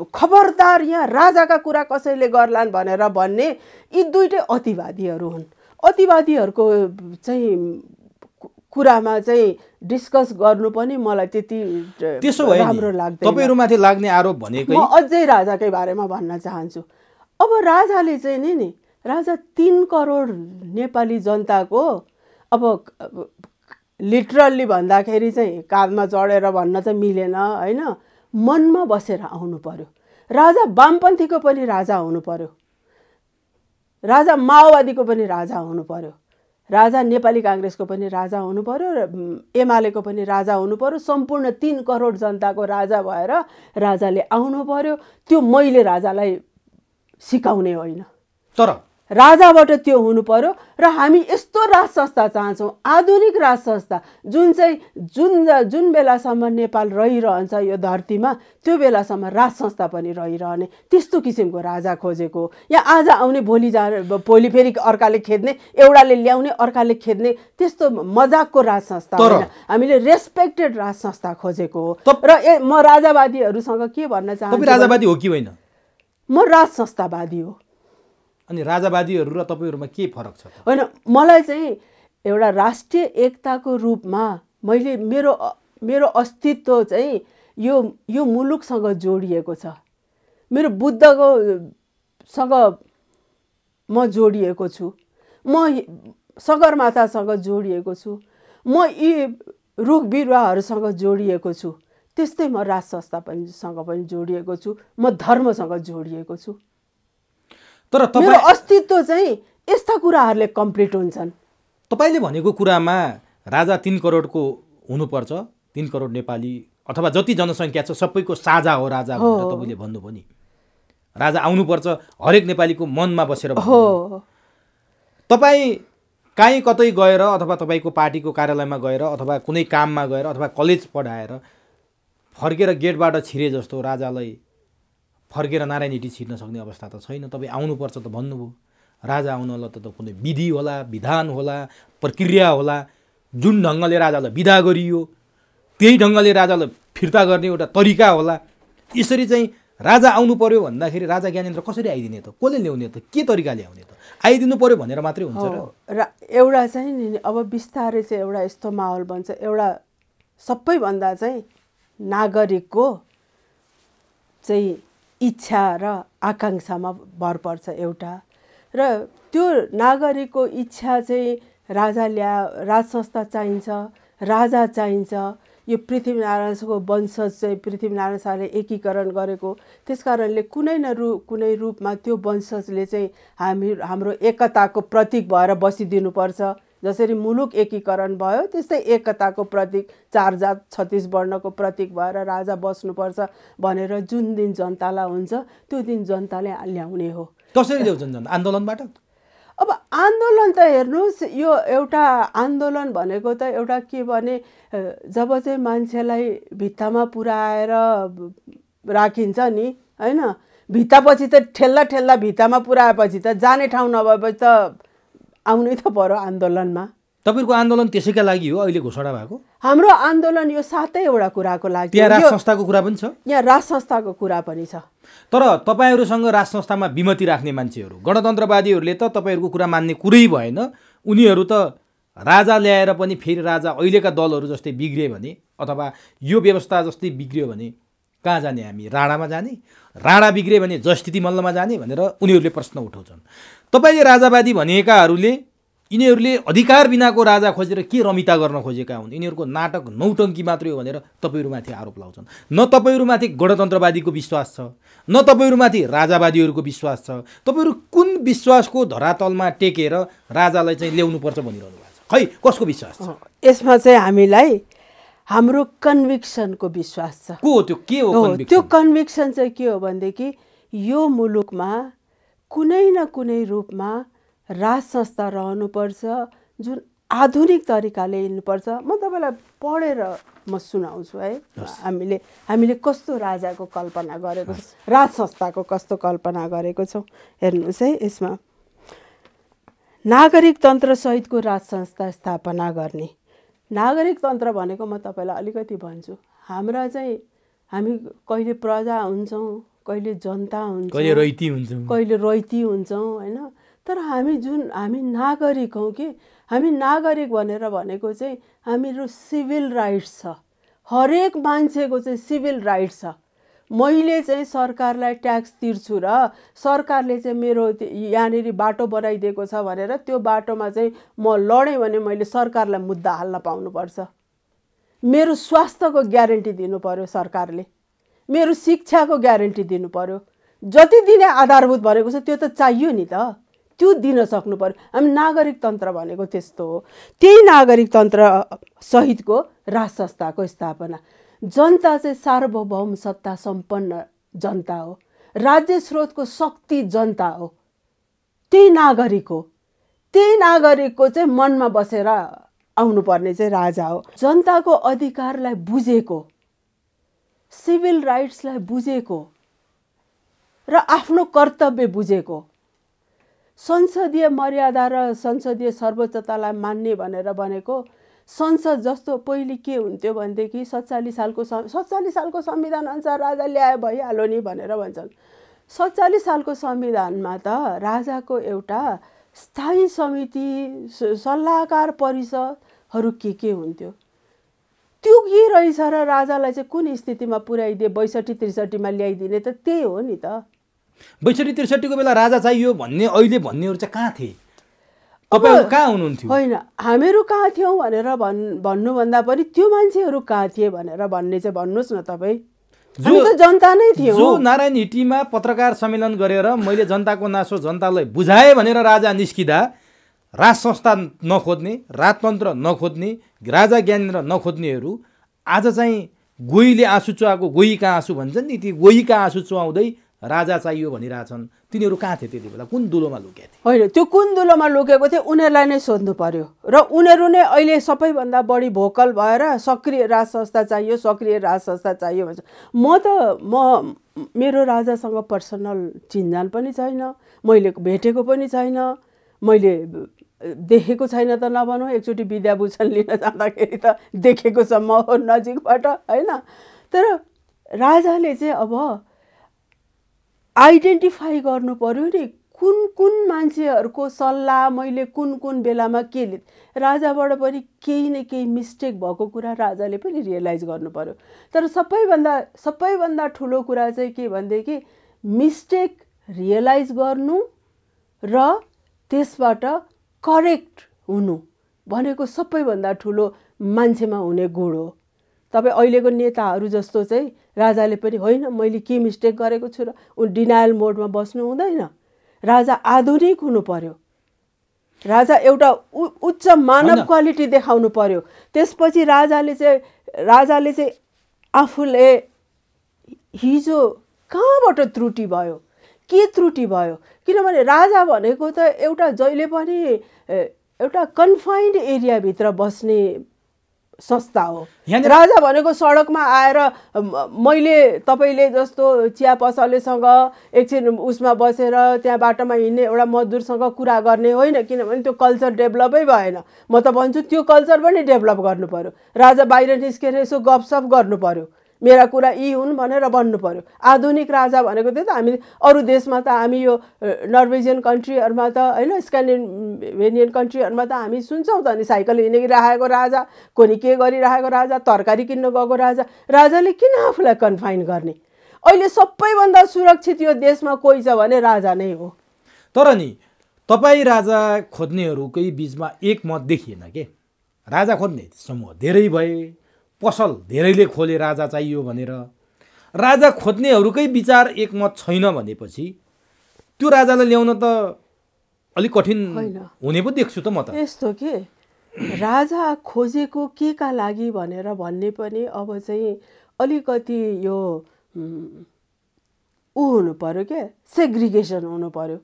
खबरदार यहाँ राजाका कुरा कसैले गर्लान् भनेर भन्ने यी दुईटै अतिवादीहरू हुन्। अतिवादीहरूको चाहिँ कुरामा चाहिँ डिस्कस गर्नु पनि मलाई त्यति राम्रो लाग्दैन। तपाईहरुमाथि लाग्ने आरोप भनेकै म अझै राजाकै बारेमा भन्न चाहन्छु। अब राजाले चाहिँ नि राजा 3 करोड नेपाली जनताको अब लिटरल्ली भन्दाखेरि चाहिँ काँधमा चढेर भन्न चाहिँ मिलेन हैन, मनमा बसेर आउनु पर्यो। राजा वामपन्थीको पनि राजा हुनु पर्यो, राजा माओवादीको पनि राजा हुनु पर्यो, राजा नेपाली कांग्रेसको पनि राजा हुनु पर्यो र एमालेको पनि राजा हुनु पर्यो। सम्पूर्ण 3 करोड जनताको राजा भएर राजाले आउनु पर्यो। त्यो मैले राजालाई सिकाउने होइन, तर राजाबाट त्यो हुनु पर्यो। र हामी यस्तो राज संस्था चाहन्छौँ, आधुनिक राज संस्था, जुन बेलासम्म नेपाल रहिरहन्छ यो धरतीमा त्यो बेलासम्म राज संस्था पनि रहिरहने त्यस्तो किसिमको राजा खोजेको। यहाँ आज आउने भोलि फेरि अर्काले खेद्ने, एउटाले ल्याउने अर्काले खेद्ने त्यस्तो मजाकको राज संस्था होइन, हामीले रेस्पेक्टेड राज संस्था खोजेको हो। र म राजावादीहरूसँग के भन्न चाहन्छु, तपाईँ राजावादी हो कि होइन? म राज संस्थावादी हो। अनि राजावादीहरू र तपाईहरुमा के फरक छ? होइन, मलाई चाहिँ एउटा राष्ट्रिय एकताको रूपमा मैले मेरो अस्तित्व चाहिँ यो मुलुकसँग जोडिएको छ। मेरो बुद्धको सँग म जोडिएको छु, म सगरमाथासँग जोडिएको छु, म यी रुख बिरुवाहरूसँग जोडिएको छु। त्यस्तै म राज संस्थासँग पनि जोडिएको छु, म धर्मसँग जोडिएको छु। तर मेरो अस्तित्व चाहिँ यस्ता कुराहरूले कम्प्लिट हुन्छन्। तपाईले भनेको कुरामा राजा 3 करोडको हुनुपर्छ, 3 करोड नेपाली अथवा जति जनसङ्ख्या छ सबैको साझा हो राजा भनेर तपाईले भन्नुभयो नि। राजा आउनुपर्छ, हरेक नेपालीको मनमा बसेर हो। तपाई काहीँ कतै गएर अथवा तपाईको पार्टीको कार्यालयमा गएर अथवा कुनै काममा गएर अथवा कलेज पढाएर फर्केर गेटबाट छिरे जस्तो राजालाई फर्केर नारायणी छिर्न सक्ने अवस्था त छैन। तपाईँ आउनुपर्छ त भन्नुभयो, राजा आउनलाई त कुनै विधि होला, विधान होला, प्रक्रिया होला। जुन ढङ्गले राजालाई विदा गरियो त्यही ढङ्गले राजालाई फिर्ता गर्ने एउटा तरिका होला। यसरी चाहिँ राजा आउनु पर्यो भन्दाखेरि राजा ज्ञानेन्द्र कसरी आइदिने त? कसले ल्याउने त? के तरिकाले आउने त? आइदिनु पर्यो भनेर मात्रै हुन्छ र एउटा चाहिँ नि अब बिस्तारै चाहिँ एउटा यस्तो माहौल बन्छ, एउटा सबैभन्दा चाहिँ नागरिकको चाहिँ इच्छा र आकांक्षामा भर पर्छ एउटा। र त्यो नागरिकको इच्छा चाहिँ राज संस्था चाहिन्छ, राजा चाहिन्छ। यो पृथ्वीनारायणको वंशज चाहिँ पृथ्वीनारायण शाहले एकीकरण गरेको, त्यसकारणले कुनै रूपमा त्यो वंशजले चाहिँ हाम्रो एकताको प्रतीक भएर बसिदिनुपर्छ। जसरी मुलुक एकीकरण भयो त्यस्तै एकताको प्रतीक 4 जात 36 वर्णको प्रतीक भएर राजा बस्नुपर्छ भनेर जुन दिन जनतालाई हुन्छ त्यो दिन जनताले ल्याउने हो। कसरी ल्याउँछन् जनता? आन्दोलनबाट? अब आन्दोलन त हेर्नुहोस्, यो एउटा आन्दोलन भनेको त एउटा के भने जब चाहिँ मान्छेलाई भित्तामा पुर्याएर राखिन्छ नि हैन, भित्तापछि त ठेल्दा भित्तामा पुर्याएपछि त जाने ठाउँ नभएपछि त आउनै त पर्यो आन्दोलनमा। तपाईहरुको आन्दोलन त्यसैका लागि हो अहिले घोषणा भएको? हाम्रो आन्दोलन यो 7वटा कुराको लागि। त्यहाँ राज संस्थाको कुरा पनि छ? यहाँ राज संस्थाको कुरा पनि छ। तर तपाईहरुसँग राज संस्थामा विमति राख्ने मान्छेहरू गणतन्त्रवादीहरूले त तपाईहरुको कुरा मान्ने कुरै भएन। उनीहरू त राजा ल्याएर पनि फेरि राजा अहिलेका दलहरू जस्तै बिग्रिए भने अथवा यो व्यवस्था जस्तै बिग्रियो भने कहाँ जाने? हामी राणामा जाने? राणा बिग्रिए भने जयस्थिति मल्लमा जाने भनेर उनीहरूले प्रश्न उठाउँछन्। तपाईले राजावादी भनेकाहरूले यिनीहरूले अधिकार बिनाको राजा खोजेर के रमिता गर्न खोजेका हुन्? यिनीहरूको नाटक नौटङ्की मात्रै हो भनेर तपाईहरुमाथि आरोप लाउँछन्। न तपाईहरुमाथि गणतन्त्रवादीको विश्वास छ, न तपाईहरुमाथि राजावादीहरूको विश्वास छ। तपाईहरु कुन विश्वासको धरातलमा टेकेर राजालाई चाहिँ ल्याउनुपर्छ भनिरहनु भएको छ? खै कसको विश्वास छ? यसमा चाहिँ हामीलाई हाम्रो कन्भिक्सनको विश्वास छ। को हो त्यो? के हो कन्भिक्सन? त्यो कन्भिक्सन चाहिँ के हो भनेदेखि यो मुलुकमा कुनै न कुनै रूपमा राज संस्था रहनुपर्छ जुन आधुनिक तरिकाले हिँड्नुपर्छ। म तपाईँलाई पढेर म सुनाउँछु है। हामीले कस्तो राजाको कल्पना गरेको छौँ, राज संस्थाको कस्तो कल्पना गरेको छौँ हेर्नुहोस् है। यसमा नागरिक तन्त्र सहितको राज संस्था स्थापना गर्ने। नागरिक तन्त्र भनेको म तपाईँलाई अलिकति भन्छु। हाम्रा चाहिँ हामी कहिले प्रजा हुन्छौँ, कहिले जनता हुन्छौँ, कहिले रैती हुन्छौँ होइन। तर हामी नागरिक हौँ कि हामी नागरिक भनेको चाहिँ हामीहरू सिभिल राइट्स छ। हरेक मान्छेको चाहिँ सिभिल राइट्स छ। मैले चाहिँ सरकारलाई ट्याक्स तिर्छु र सरकारले चाहिँ मेरो यहाँनिर बाटो बनाइदिएको छ भनेर त्यो बाटोमा चाहिँ म लडेँ भने मैले सरकारलाई मुद्दा हाल्न पाउनुपर्छ। मेरो स्वास्थ्यको ग्यारेन्टी दिनु पर्यो सरकारले, मेरो शिक्षाको ग्यारेन्टी दिनु पर्यो। जति दिने आधारभूत भनेको छ त्यो त चाहियो नि त, त्यो दिन सक्नु पर्यो। हामी नागरिक तन्त्र भनेको त्यस्तो हो। त्यही नागरिक तन्त्र सहितको राज संस्थाको स्थापना। जनता चाहिँ सार्वभौम सत्ता सम्पन्न जनता हो, राज्य स्रोतको शक्ति जनता हो, त्यही नागरिक हो। त्यही नागरिकको चाहिँ मनमा बसेर आउनुपर्ने चाहिँ राजा हो। जनताको अधिकारलाई बुझेको, सिभिल राइट्सलाई बुझेको र आफ्नो कर्तव्य बुझेको, संसदीय मर्यादा र संसदीय सर्वोच्चतालाई मान्ने भनेर भनेको संसद जस्तो पहिले के हुन्थ्यो भनेदेखि 47 सालको संविधान अनुसार राजा ल्याए भइहाल्यो नि भनेर भन्छन्। 47 सालको संविधानमा त राजाको एउटा स्थायी समिति, सल्लाहकार परिषदहरू के हुन्थ्यो, त्यो के रहेछ र राजालाई चाहिँ कुन स्थितिमा पुर्याइदिए 62-63 मा ल्याइदिने त त्यही हो नि त। 62-63 को बेला राजा चाहियो भन्ने अहिले भन्नेहरू चाहिँ कहाँ थिए? तपाईहरु कहाँ हुनुहुन्थ्यो? होइन, हामीहरू कहाँ थियौँ भनेर भन्नुभन्दा पनि त्यो मान्छेहरू कहाँ थिए भनेर भन्ने चाहिँ भन्नुहोस् न तपाईँ। हामी त जनता नै थियौँ। जो नारायण हिटीमा पत्रकार सम्मेलन गरेर मैले जनताको नासो जनतालाई बुझाएँ भनेर राजा निस्किँदा राज संस्था नखोज्ने, राजतन्त्र नखोज्ने, राजा ज्ञानेन्द्र नखोज्नेहरू आज चाहिँ गोहीले आँसु चुहाएको गोही कहाँ आँसु भन्छन् नि, ती गोही कहाँ आँसु चुहाउँदै राजा चाहियो भनिरहेछन्। तिनीहरू कहाँ थिए त्यति बेला? कुन दुलोमा लुकेको थिए? होइन, त्यो कुन दुलोमा लुकेको थियो उनीहरूलाई नै सोध्नु पर्यो र उनीहरू नै अहिले सबैभन्दा बढी भोकल भएर सक्रिय राज संस्था चाहियो, सक्रिय राज संस्था चाहियो भन्छ। म मेरो राजासँग पर्सनल चिनजान पनि छैन, मैले भेटेको पनि छैन, मैले देखेको छैन त नभनौँ। एकचोटि विद्याभूषण लिन जाँदाखेरि त देखेको सम्म हो नजिकबाट होइन। तर राजाले चाहिँ अब आइडेन्टिफाई गर्नु पर्यो नि कुन कुन मान्छेहरूको सल्लाह मैले कुन बेलामा के लिएँ। राजाबाट पनि केही न केही मिस्टेक भएको कुरा राजाले पनि रियलाइज गर्नु पर्यो। तर सबैभन्दा ठुलो कुरा चाहिँ के भनेदेखि मिस्टेक रियलाइज गर्नु र त्यसबाट करेक्ट हुनु भनेको सबैभन्दा ठुलो मान्छेमा हुने गुण हो। तपाईँ अहिलेको नेताहरू जस्तो चाहिँ राजाले पनि होइन मैले के मिस्टेक गरेको छु र डिनायल मोडमा बस्नु हुँदैन। राजा आधुनिक हुनु पर्यो, राजा एउटा उच्च मानव क्वालिटी देखाउनु पर्यो। त्यसपछि राजाले चाहिँ आफूले हिजो कहाँबाट त्रुटि भयो, के त्रुटि भयो, किनभने राजा भनेको त एउटा जहिले पनि एउटा कन्फाइन्ड एरियाभित्र बस्ने संस्था हो। राजा भनेको सडकमा आएर मैले तपाईँले जस्तो चिया पसलेसँग एकछिन उसमा बसेर त्यहाँ बाटोमा हिँड्ने एउटा मजदुरसँग कुरा गर्ने होइन, किनभने त्यो कल्चर डेभलपै भएन। म त भन्छु त्यो कल्चर पनि डेभलप गर्नु पर्यो। राजा बाहिर निस्केर यसो गफसफ गर्नु पर्यो, मेरा कुरा यी हुन् भनेर भन्नु पर्यो। आधुनिक राजा भनेको त्यही त। हामी अरू देशमा त हामी यो नर्वेजियन कन्ट्रीहरूमा त होइन, स्क्यान्डिनेभियन कन्ट्रीहरूमा त हामी सुन्छौँ त नि साइकल हिँडिरहेको राजा, कोही के गरिरहेको राजा, तरकारी किन्न गएको राजा। राजाले किन आफूलाई कन्फाइन गर्ने? अहिले सबैभन्दा सुरक्षित यो देशमा कोही छ भने राजा नै हो। तर नि तपाईँ राजा खोज्नेहरूकै बिचमा एक मत देखिएन के? राजा खोज्ने समूह धेरै भए, पसल धेरैले खोले राजा चाहियो भनेर। राजा खोज्नेहरूकै विचार एकमत छैन भनेपछि त्यो राजालाई ल्याउन त अलिक कठिन हुने पो देख्छु त म त। यस्तो के राजा खोजेको के का लागि भनेर भन्ने पनि अब चाहिँ अलिकति यो हुनु पर्यो के, सेग्रिगेसन हुनु पर्यो।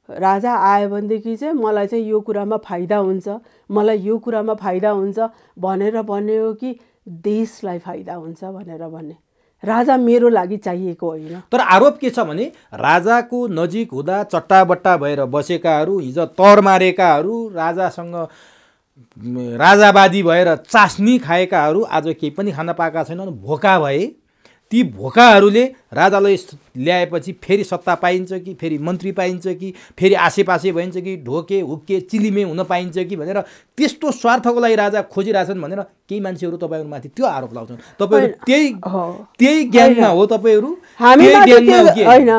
राजा आयो भनेदेखि चाहिँ मलाई चाहिँ यो कुरामा फाइदा हुन्छ, मलाई यो कुरामा फाइदा हुन्छ भनेर भन्ने हो कि देशलाई फाइदा हुन्छ भनेर भन्ने? राजा मेरो लागि चाहिएको होइन। तर आरोप के छ भने राजाको नजिक हुँदा चट्टाबट्टा भएर बसेकाहरू, हिजो तर मारेकाहरू, राजासँग राजावादी भएर चास्नी खाएकाहरू आज केही पनि खान पाएका छैनन्, भोका भए। ती भोकाहरूले राजालाई ल्याएपछि फेरि सत्ता पाइन्छ कि, फेरि मन्त्री पाइन्छ कि, फेरि आसेपासे भइन्छ कि, ढोके हुक्के चिलिमे हुन पाइन्छ कि भनेर त्यस्तो स्वार्थको लागि राजा खोजिरहेछन् भनेर केही मान्छेहरू तपाईँहरूमाथि त्यो आरोप लाउँछन्। तपाईँहरू त्यही ज्ञानमा हो तपाईँहरू? होइन,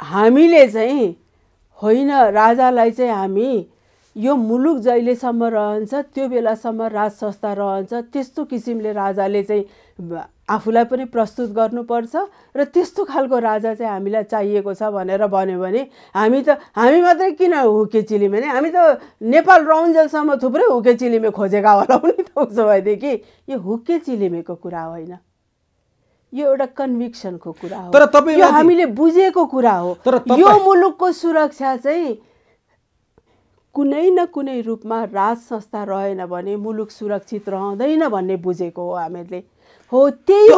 हामीले चाहिँ होइन, राजालाई चाहिँ हामी यो मुलुक जहिलेसम्म रहन्छ त्यो बेलासम्म राज संस्था रहन्छ, त्यस्तो किसिमले राजाले चाहिँ आफूलाई पनि प्रस्तुत गर्नुपर्छ र त्यस्तो खालको राजा चाहिँ हामीलाई चाहिएको छ भनेर भन्यो भने हामी मात्रै किन हुके चिलिमे? हामी त नेपाल रहन्जेलसम्म थुप्रै हुके चिलिमे खोजेका होला नि त। उसो भएदेखि यो हुके चिलिमेको कुरा होइन, यो एउटा कन्भिक्सनको कुरा हो, यो हामीले बुझेको कुरा हो। यो मुलुकको सुरक्षा चाहिँ कुनै न कुनै रूपमा राज संस्था रहेन भने मुलुक सुरक्षित रहँदैन भन्ने बुझेको हो हामीले। हो, त्यही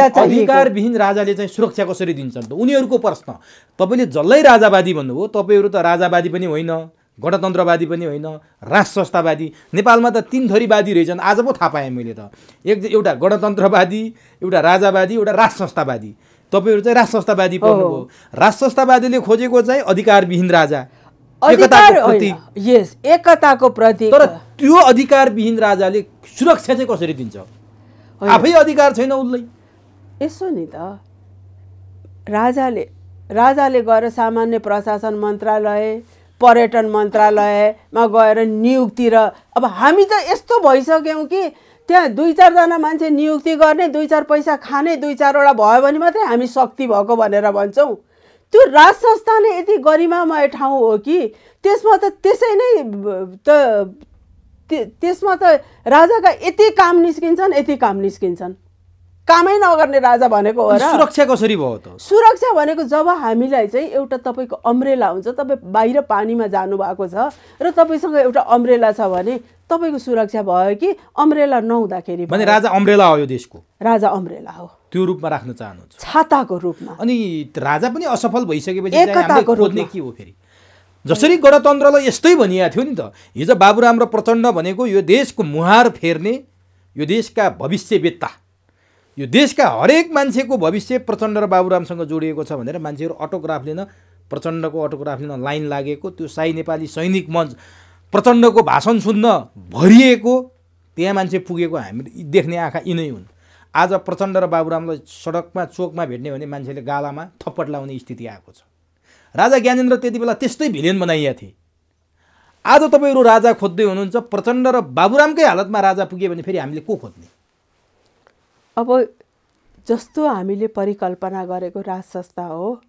अधिकारविहीन राजाले चाहिँ सुरक्षा कसरी दिन्छन् त? उनीहरूको प्रश्न। तपाईँले जसलाई राजावादी भन्नुभयो, तपाईँहरू त राजावादी पनि होइन, गणतन्त्रवादी पनि होइन, राज संस्थावादी। नेपालमा त 3 थरीवादी रहेछन्, आज पो थाहा पाएँ मैले त। एउटा गणतन्त्रवादी, एउटा राजावादी, एउटा राज संस्थावादी। तपाईँहरू चाहिँ राज संस्थावादी पर्नुभयो। राज संस्थावादीले खोजेको चाहिँ अधिकारविहीन राजा, एकताको प्रतीक। तर त्यो अधिकारविहीन राजाले सुरक्षा चाहिँ कसरी दिन्छ? आफै अधिकार छैन उसलाई। यसो नि त, राजाले गएर सामान्य प्रशासन मन्त्रालय, पर्यटन मन्त्रालयमा गएर नियुक्ति र अब हामी त यस्तो भइसक्यौँ कि त्यहाँ 2-4 जना मान्छे नियुक्ति गर्ने, 2-4 पैसा खाने, 2-4 वटा भयो भने मात्रै हामी शक्ति भएको भनेर भन्छौँ। त्यो राज संस्था नै यति गरिमामय ठाउँ हो कि त्यसमा त त्यसै नै त्यसमा त राजाका यति काम निस्किन्छन्, यति काम निस्किन्छन्। कामै नगर्ने राजा भनेको हो र? सुरक्षा कसरी भयो त? सुरक्षा भनेको जब हामीलाई चाहिँ एउटा तपाईँको अम्ब्रेला हुन्छ, तपाईँ बाहिर पानीमा जानुभएको छ र तपाईँसँग एउटा अम्ब्रेला छ भने तपाईँको सुरक्षा भयो कि अम्ब्रेला नहुँदाखेरि? भने राजा अम्ब्रेला हो, यो देशको राजा अम्ब्रेला हो, त्यो रूपमा राख्न चाहनुहुन्छ? छाताको रूपमा। अनि राजा पनि असफल भइसकेपछि एकताको रूपमा के हो फेरि? जसरी गणतन्त्रलाई यस्तै भनिएको थियो नि त, हिजो बाबुराम र प्रचण्ड भनेको यो देशको मुहार फेर्ने, यो देशका भविष्यवेत्ता, यो देशका हरेक मान्छेको भविष्य प्रचण्ड र बाबुरामसँग जोडिएको छ भनेर मान्छेहरू अटोग्राफ लिन, प्रचण्डको अटोग्राफ लिन लाइन लागेको, त्यो शाही नेपाली सैनिक मञ्च प्रचण्डको भाषण सुन्न भरिएको, त्यहाँ मान्छे पुगेको हामीले देख्ने आँखा यिनै हुन्। आज प्रचण्ड र बाबुरामलाई सडकमा चोकमा भेट्ने भने मान्छेले गालामा थप्पड लाउने स्थिति आएको छ। राजा ज्ञानेन्द्र त्यति बेला त्यस्तै भिलेन बनाइया थिए। आज तपाईँहरू राजा खोज्दै हुनुहुन्छ, प्रचण्ड र बाबुरामकै हालतमा राजा पुग्यो भने फेरि हामीले को खोज्ने? अब जस्तो हामीले परिकल्पना गरेको राज संस्था हो,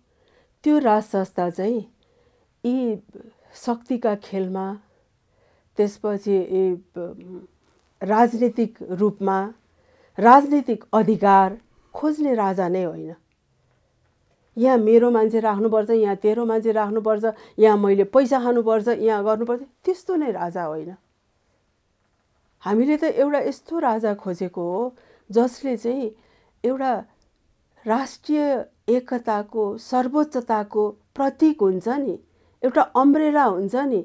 त्यो राज संस्था चाहिँ यी शक्तिका खेलमा, त्यसपछि राजनीतिक रूपमा राजनीतिक अधिकार खोज्ने राजा नै होइन। यहाँ मेरो मान्छे राख्नुपर्छ, यहाँ तेरो मान्छे राख्नुपर्छ, यहाँ मैले पैसा खानुपर्छ, यहाँ गर्नुपर्छ, त्यस्तो नै राजा होइन। हामीले त एउटा यस्तो राजा खोजेको हो जसले चाहिँ एउटा राष्ट्रिय एकताको, सर्वोच्चताको प्रतीक हुन्छ नि, एउटा अम्ब्रेला हुन्छ नि।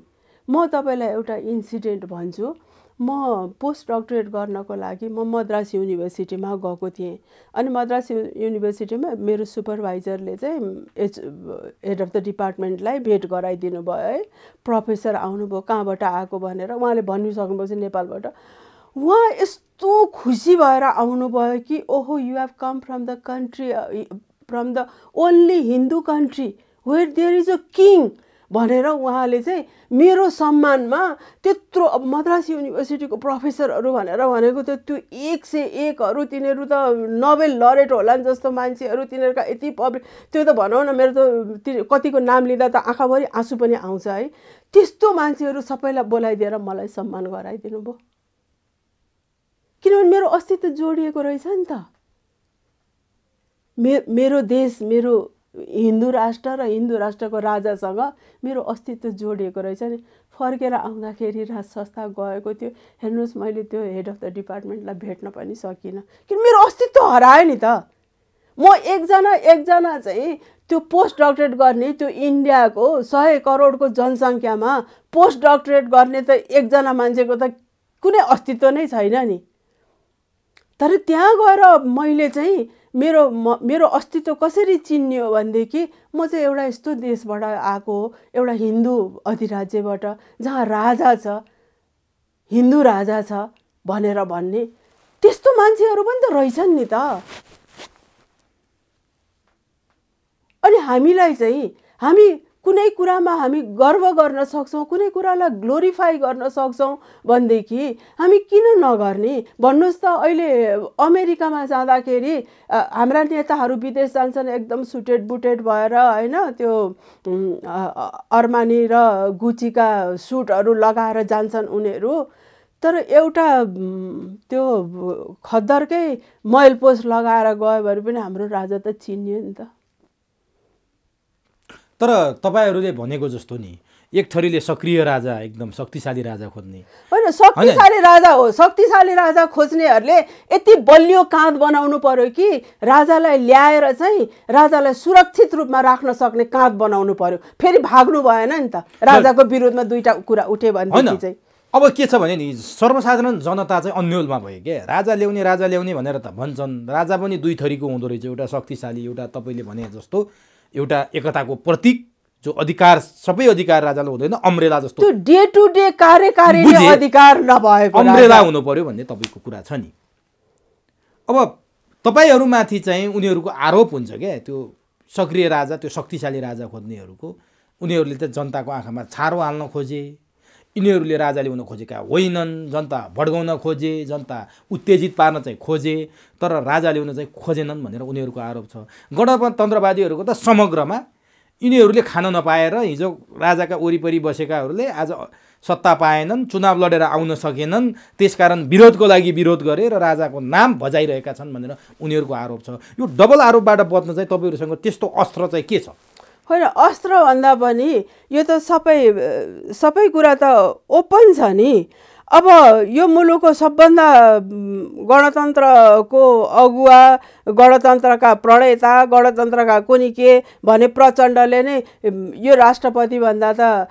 म तपाईँलाई एउटा इन्सिडेन्ट भन्छु। म पोस्ट डक्टरेट गर्नको लागि म मद्रास युनिभर्सिटीमा गएको थिएँ। अनि मद्रास युनिभर्सिटीमा मेरो सुपरभाइजरले चाहिँ हेड अफ द डिपार्टमेन्टलाई भेट गराइदिनु भयो है। प्रोफेसर आउनुभयो, कहाँबाट आएको भनेर उहाँले भनिसक्नुभएपछि नेपालबाट। उहाँ यस्तो खुसी भएर आउनुभयो कि ओहो, you have come from the country, from the only Hindu country where there is a king भनेर उहाँले चाहिँ मेरो सम्मानमा त्यत्रो अब मद्रास युनिभर्सिटीको प्रोफेसरहरू भनेर भनेको त्यो 101हरू तिनीहरू त नोबेल लरेट होला नि जस्तो मान्छेहरू तिनीहरूका यति पब्लिक त्यो त भनौँ न मेरो त कतिको नाम लिँदा त आँखाभरि आँसु पनि आउँछ है त्यस्तो मान्छेहरू सबैलाई बोलाइदिएर मलाई सम्मान गराइदिनु भयो किनभने मेरो अस्तित्व जोडिएको रहेछ नि त मेरो देश मेरो हिन्दू राष्ट्र र हिन्दू राष्ट्रको राजासँग मेरो अस्तित्व जोडिएको रहेछ नि फर्केर आउँदाखेरि राज संस्था गएको थियो हेर्नुहोस् मैले त्यो हेड अफ द डिपार्टमेन्टलाई भेट्न पनि सकिनँ किन मेरो अस्तित्व हरायो नि त म एकजना चाहिँ त्यो पोस्ट डक्टरेट गर्ने त्यो इन्डियाको 100 करोडको जनसङ्ख्यामा पोस्ट डक्टरेट गर्ने त एकजना मान्छेको त कुनै अस्तित्व नै छैन नि तर त्यहाँ गएर मैले चाहिँ मेरो अस्तित्व कसरी चिन्नियो भनेदेखि म चाहिँ एउटा यस्तो देशबाट आएको एउटा हिन्दू अधिराज्यबाट जहाँ राजा छ हिन्दू राजा छ भनेर भन्ने त्यस्तो मान्छेहरू पनि त रहेछन् नि त अनि हामीलाई चाहिँ हामी कुनै कुरामा हामी गर्व गर्न सक्छौँ कुनै कुरालाई ग्लोरिफाई गर्न सक्छौँ भनेदेखि हामी किन नगर्ने भन्नुहोस् त अहिले अमेरिकामा जाँदाखेरि हाम्रा नेताहरू विदेश जान्छन् एकदम सुटेड बुटेड भएर हैन त्यो अर्मानी र गुचीका सुटहरू लगाएर जान्छन् उनीहरू तर एउटा त्यो खद्दरकै मैलपोस लगाएर गयो भने पनि हाम्रो राजा त चिनियो नि त तर तपाईहरुले भनेको जस्तो नि एक थरीले सक्रिय राजा एकदम शक्तिशाली राजा खोज्ने हैन शक्तिशाली राजा हो शक्तिशाली राजा खोज्नेहरुले यति बलियो काँध बनाउनु पर्यो कि राजालाई ल्याएर चाहिँ राजालाई सुरक्षित रूपमा राख्न सक्ने काँध बनाउनु पर्यो फेरि भाग्नु भएन नि त राजाको विरुद्धमा दुईटा कुरा उठे भनेदेखि चाहिँ अब के छ भने नि सर्वसाधारण जनता चाहिँ अन्यलमा भयो के राजा ल्याउने भनेर त भन्छन् राजा पनि दुई थरीको हुँदो रहेछ एउटा शक्तिशाली एउटा तपाईले भने जस्तो एउटा एकताको प्रतीक जो अधिकार सबै अधिकार राजाले हुँदैन अम्ब्रेला जस्तो त्यो डे टु डे कार्यकारी अधिकार नभएको अम्ब्रेला हुनु पर्यो भन्ने तपाईको कुरा छ नि अब तपाईहरुमाथि चाहिँ उनीहरुको आरोप हुन्छ के त्यो सक्रिय राजा त्यो शक्तिशाली राजा खोज्नेहरुको उनीहरुले त जनताको आँखामा छारो हाल्न खोजे यिनीहरुले राजा ल्याउन खोजेका होइनन् जनता भड्काउन खोजे जनता उत्तेजित पार्न चाहिँ खोजे तर राजा ल्याउन चाहिँ खोजेनन् भनेर उनीहरुको आरोप छ गणतन्त्रवादीहरुको त समग्रमा यिनीहरुले खान नपाएर हिजो राजाका वरिपरि बसेकाहरुले आज सत्ता पाएनन् चुनाव लडेर आउन सकेनन् त्यसकारण विरोधको लागि विरोध गरे र राजाको नाम भजाइरहेका छन् भनेर उनीहरुको आरोप छ यो डबल आरोपबाट बच्न चाहिँ तपाईहरुसँग त्यस्तो अस्त्र चाहिँ के छ होइन अस्त्र भन्दा पनि यो त सबै कुरा त ओपन छ नि अब यो मुलुकको सबभन्दा गणतन्त्रको अगुवा गणतन्त्रका प्रणेता गणतन्त्रका कुनी के भने प्रचण्डले नै यो राष्ट्रपति भन्दा त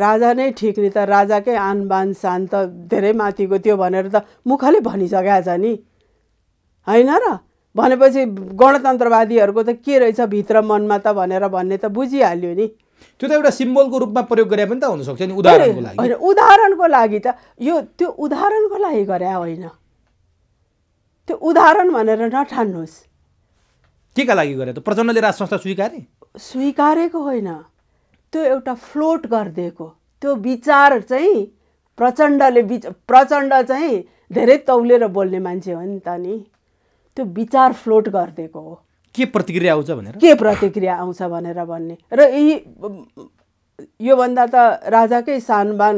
राजा नै ठिक नि त राजाकै आन बान शान त धेरै माथिको थियो भनेर त मुखले भनिसकेको छ नि हैन र भनेपछि गणतन्त्रवादीहरुको त के रहेछ भित्र मनमा त भनेर भन्ने त बुझिहाल्यो नि त्यो त एउटा सिम्बलको रूपमा प्रयोग गरे पनि त हुन सक्छ नि उदाहरणको लागि हैन उदाहरणको लागि त यो त्यो उदाहरणको लागि गरे होइन त्यो उदाहरण भनेर नठान्नुस् केका लागि गरे त प्रचण्डले राज संस्था स्वीकारेको होइन त्यो एउटा फ्लोट गर्दिएको त्यो विचार चाहिँ प्रचण्ड चाहिँ धेरै तौलेर बोल्ने मान्छे हो नि त नि त्यो विचार फ्लोट गर्दिएको हो के प्रतिक्रिया आउँछ भनेर भन्ने र यो भन्दा त राजाकै सानबान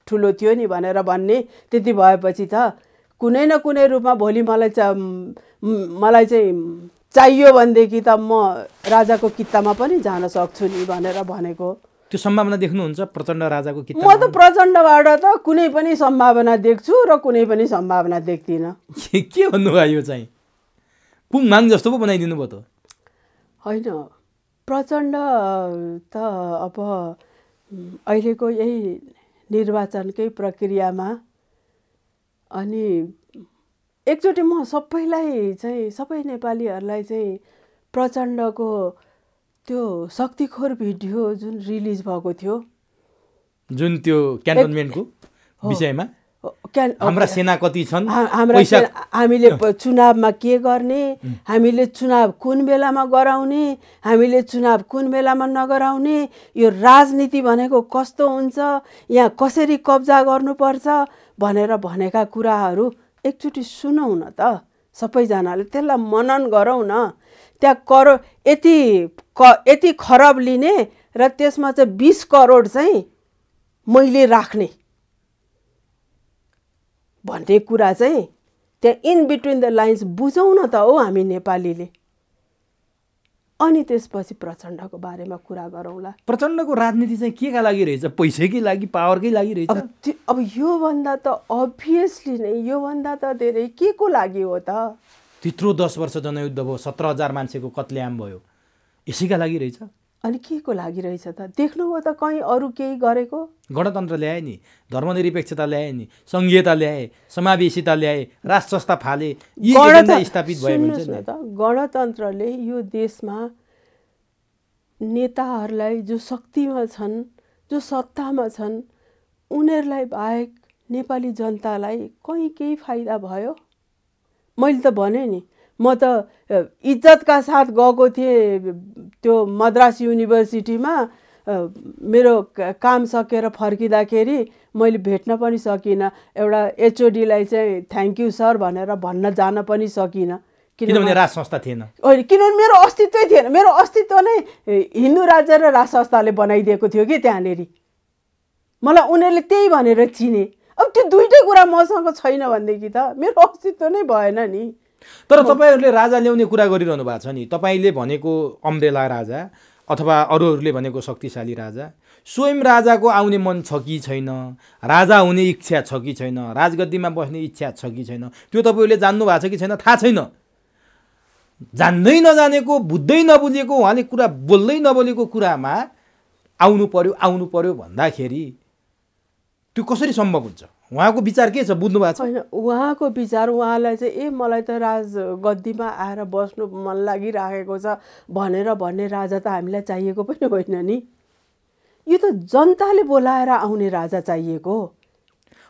ठुलो थियो नि भनेर भन्ने त्यति भएपछि त कुनै न कुनै रूपमा भोलि मलाई चाहिँ चाहियो भनेदेखि त म राजाको कित्तामा पनि जान सक्छु नि भनेर भनेको त्यो सम्भावना देख्नुहुन्छ प्रचण्ड राजाको कित्ता म त प्रचण्डबाट त कुनै पनि सम्भावना देख्छु र कुनै पनि सम्भावना देख्दिन के भन्नुभयो यो चाहिँ पुङमाङ जस्तो पो बनाइदिनु भयो त होइन प्रचण्ड त अब अहिलेको यही निर्वाचनकै प्रक्रियामा अनि एकचोटि म सबै नेपालीहरूलाई चाहिँ प्रचण्डको त्यो शक्तिखोर भिडियो जुन रिलिज भएको थियो जुन त्यो क्यान्टोनमेन्टको विषयमा हाम्रा सेना कति छन्, हामीले चुनावमा के गर्ने, हामीले चुनाव कुन बेलामा गराउने, हामीले चुनाव कुन बेलामा नगराउने, यो राजनीति भनेको कस्तो हुन्छ, यहाँ कसरी कब्जा गर्नुपर्छ भनेर भनेका कुराहरू एकचोटि सुनौँ न त सबैजनाले, त्यसलाई मनन गरौँ न। त्यहाँ यति खरब लिने र त्यसमा चाहिँ 20 करोड चाहिँ मैले राख्ने भन्ने कुरा चाहिँ त्यहाँ इन बिट्विन द लाइन्स बुझौँ न त हो हामी नेपालीले। अनि त्यसपछि प्रचण्डको बारेमा कुरा गरौँला। प्रचण्डको राजनीति चाहिँ केका लागि रहेछ? पैसैकै लागि, पावरकै लागि रहेछ? अब योभन्दा त अभियसली नै योभन्दा त धेरै के को लागि हो त? त्यत्रो 10 वर्ष जनयुद्ध भयो, 17,000 मान्छेको कत्लेआम भयो, यसैका लागि रहेछ? अनि के को लागि रहेछ त? देख्नुभयो त कहीँ अरू केही गरेको? गणतन्त्र ल्याए नि, धर्मनिरपेक्षता ल्याए नि, सङ्घीयता ल्याए, समावेशिता ल्याए, राष्ट्र संस्था फाले, यी एजेन्डा स्थापित भयो भने चाहिँ त गणतन्त्रले यो देशमा नेताहरूलाई जो शक्तिमा छन्, जो सत्तामा छन्, उनीहरूलाई बाहेक नेपाली जनतालाई कहीँ केही फाइदा भयो? मैले त भने नि, म त इज्जतका साथ गएको थिएँ त्यो मद्रास युनिभर्सिटीमा। मेरो काम सकेर फर्किँदाखेरि मैले भेट्न पनि सकिनँ। एउटा एचओडीलाई चाहिँ थ्याङ्क यू सर भनेर भन्न जान पनि सकिनँ, किनभने राज संस्था थिएन। होइन, किनभने मेरो अस्तित्वै थिएन। मेरो अस्तित्व नै हिन्दू राज्य र राज संस्थाले बनाइदिएको थियो कि त्यहाँनिर। मलाई उनीहरूले त्यही भनेर चिने। अब त्यो दुइटै कुरा मसँग छैन भनेदेखि त मेरो अस्तित्व नै भएन नि। तर तपाईँहरूले राजा ल्याउने कुरा गरिरहनु भएको छ नि। तपाईँले भनेको अम्ब्रेला राजा अथवा अरूहरूले भनेको शक्तिशाली राजा, स्वयं राजाको आउने मन छ कि छैन, राजा हुने इच्छा छ कि छैन, राजगद्दीमा बस्ने इच्छा छ कि छैन, त्यो तपाईँहरूले जान्नु भएको छ कि छैन थाहा छैन। जान्दै नजानेको, बुझ्दै नबुझेको, उहाँले कुरा बोल्दै नबोलेको कुरामा आउनु पर्यो भन्दाखेरि त्यो कसरी सम्भव हुन्छ? उहाँको विचार के छ? बुझ्नु भएको छ? होइन, उहाँको विचार, उहाँलाई चाहिँ मलाई त राजगद्दीमा आएर बस्नु मन लागिराखेको छ भनेर भन्ने राजा त हामीलाई चाहिएको पनि होइन नि। यो त जनताले बोलाएर आउने राजा चाहिएको।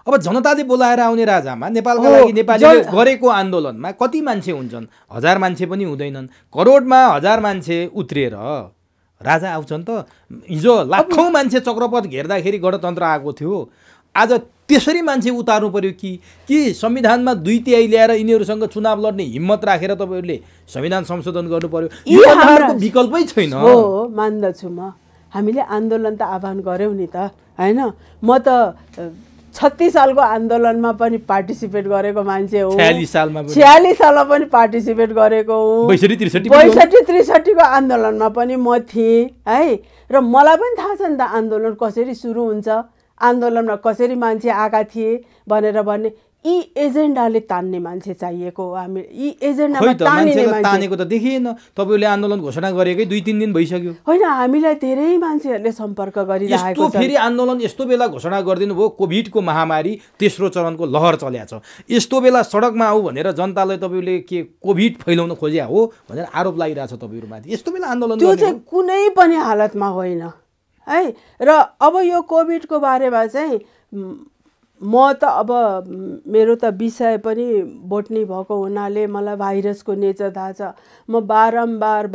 अब जनताले बोलाएर आउने राजामा नेपालका लागि नेपालीले गरेको आन्दोलनमा कति मान्छे हुन्छन्? 1000 मान्छे पनि हुँदैनन्। करोडमा 1000 मान्छे उत्रिएर राजा आउँछन् त? हिजो लाखौँ मान्छे चक्रपथ घेर्दाखेरि गणतन्त्र आएको थियो। आज त्यसरी मान्छे उतार्नु पर्यो कि संविधानमा 2/3 ल्याएर यिनीहरूसँग चुनाव लड्ने हिम्मत राखेर तपाईँहरूले संविधान संशोधन गर्नु पर्यो? यो विकल्पै छैन। हो, मान्दछु म। हामीले आन्दोलन त आह्वान गऱ्यौँ नि त, होइन? म त 36 सालको आन्दोलनमा पनि पार्टिसिपेट गरेको मान्छे हो। 46 सालमा पनि पार्टिसिपेट गरेको हुँ। 62-63 को आन्दोलनमा पनि म थिएँ है। र मलाई पनि थाहा छ नि त आन्दोलन कसरी सुरु हुन्छ, आन्दोलनमा कसरी मान्छे आएका थिए भनेर भन्ने। यी एजेन्डाले तान्ने मान्छे चाहिएको हो। हामी यी एजेन्डामा तानेको त देखिएन। तपाईँले आन्दोलन घोषणा गरेकै 2-3 दिन भइसक्यो। होइन, हामीलाई धेरै मान्छेहरूले सम्पर्क गरिरहेको छ। फेरि आन्दोलन यस्तो बेला घोषणा गरिदिनु भयो, कोभिडको महामारी तेस्रो चरणको लहर चलेको छ। यस्तो बेला सडकमा आऊ भनेर जनतालाई तपाईँले के कोभिड फैलाउन खोज्या हो भनेर आरोप लागिरहेछ तपाईँहरूमाथि। यस्तो बेला आन्दोलन त्यो चाहिँ कुनै पनि हालतमा होइन है। र अब यो कोभिडको बारेमा चाहिँ म त अब मेरो त विषय पनि बोटनी भएको हुनाले मलाई भाइरसको नेचर थाहा छ। म बारम्बार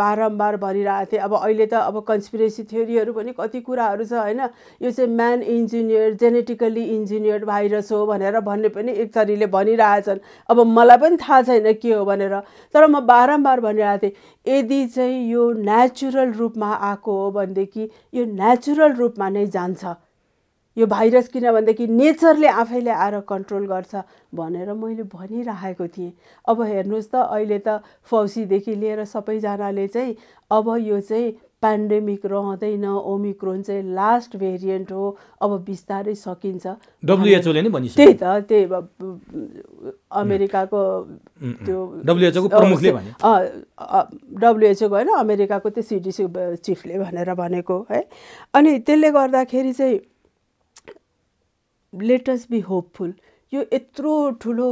भनिरहेको थिएँ। अब अहिले त अब कन्स्पिरेसी थ्योरीहरू पनि कति कुराहरू छ होइन। यो चाहिँ म्यान इन्जिनियर्ड, जेनेटिकली इन्जिनियर्ड भाइरस हो भनेर भन्ने पनि एक थरीले भनिरहेछन्। अब मलाई पनि थाहा छैन के हो भनेर, तर म बारम्बार भनिरहेको थिएँ यदि चाहिँ यो नेचुरल रूपमा आएको हो भनेदेखि यो नेचुरल रूपमा नै जान्छ यो भाइरस, किनभनेदेखि नेचरले आफैले आएर कन्ट्रोल गर्छ भनेर मैले भनिरहेको थिएँ। अब हेर्नुहोस् त अहिले त फौसीदेखि लिएर सबैजनाले चाहिँ अब यो चाहिँ पेन्डेमिक रहँदैन, ओमिक्रोन चाहिँ लास्ट भेरिएन्ट हो, अब बिस्तारै सकिन्छ। WHO ले नै भनिसक्यो। त्यही त, त्यही अमेरिकाको त्यो WHO को प्रमुखले भने, WHO को होइन, अमेरिकाको त्यो CDC चिफले भनेर भनेको है। अनि त्यसले गर्दाखेरि चाहिँ लेट अस बी होपफुल। यो यत्रो ठुलो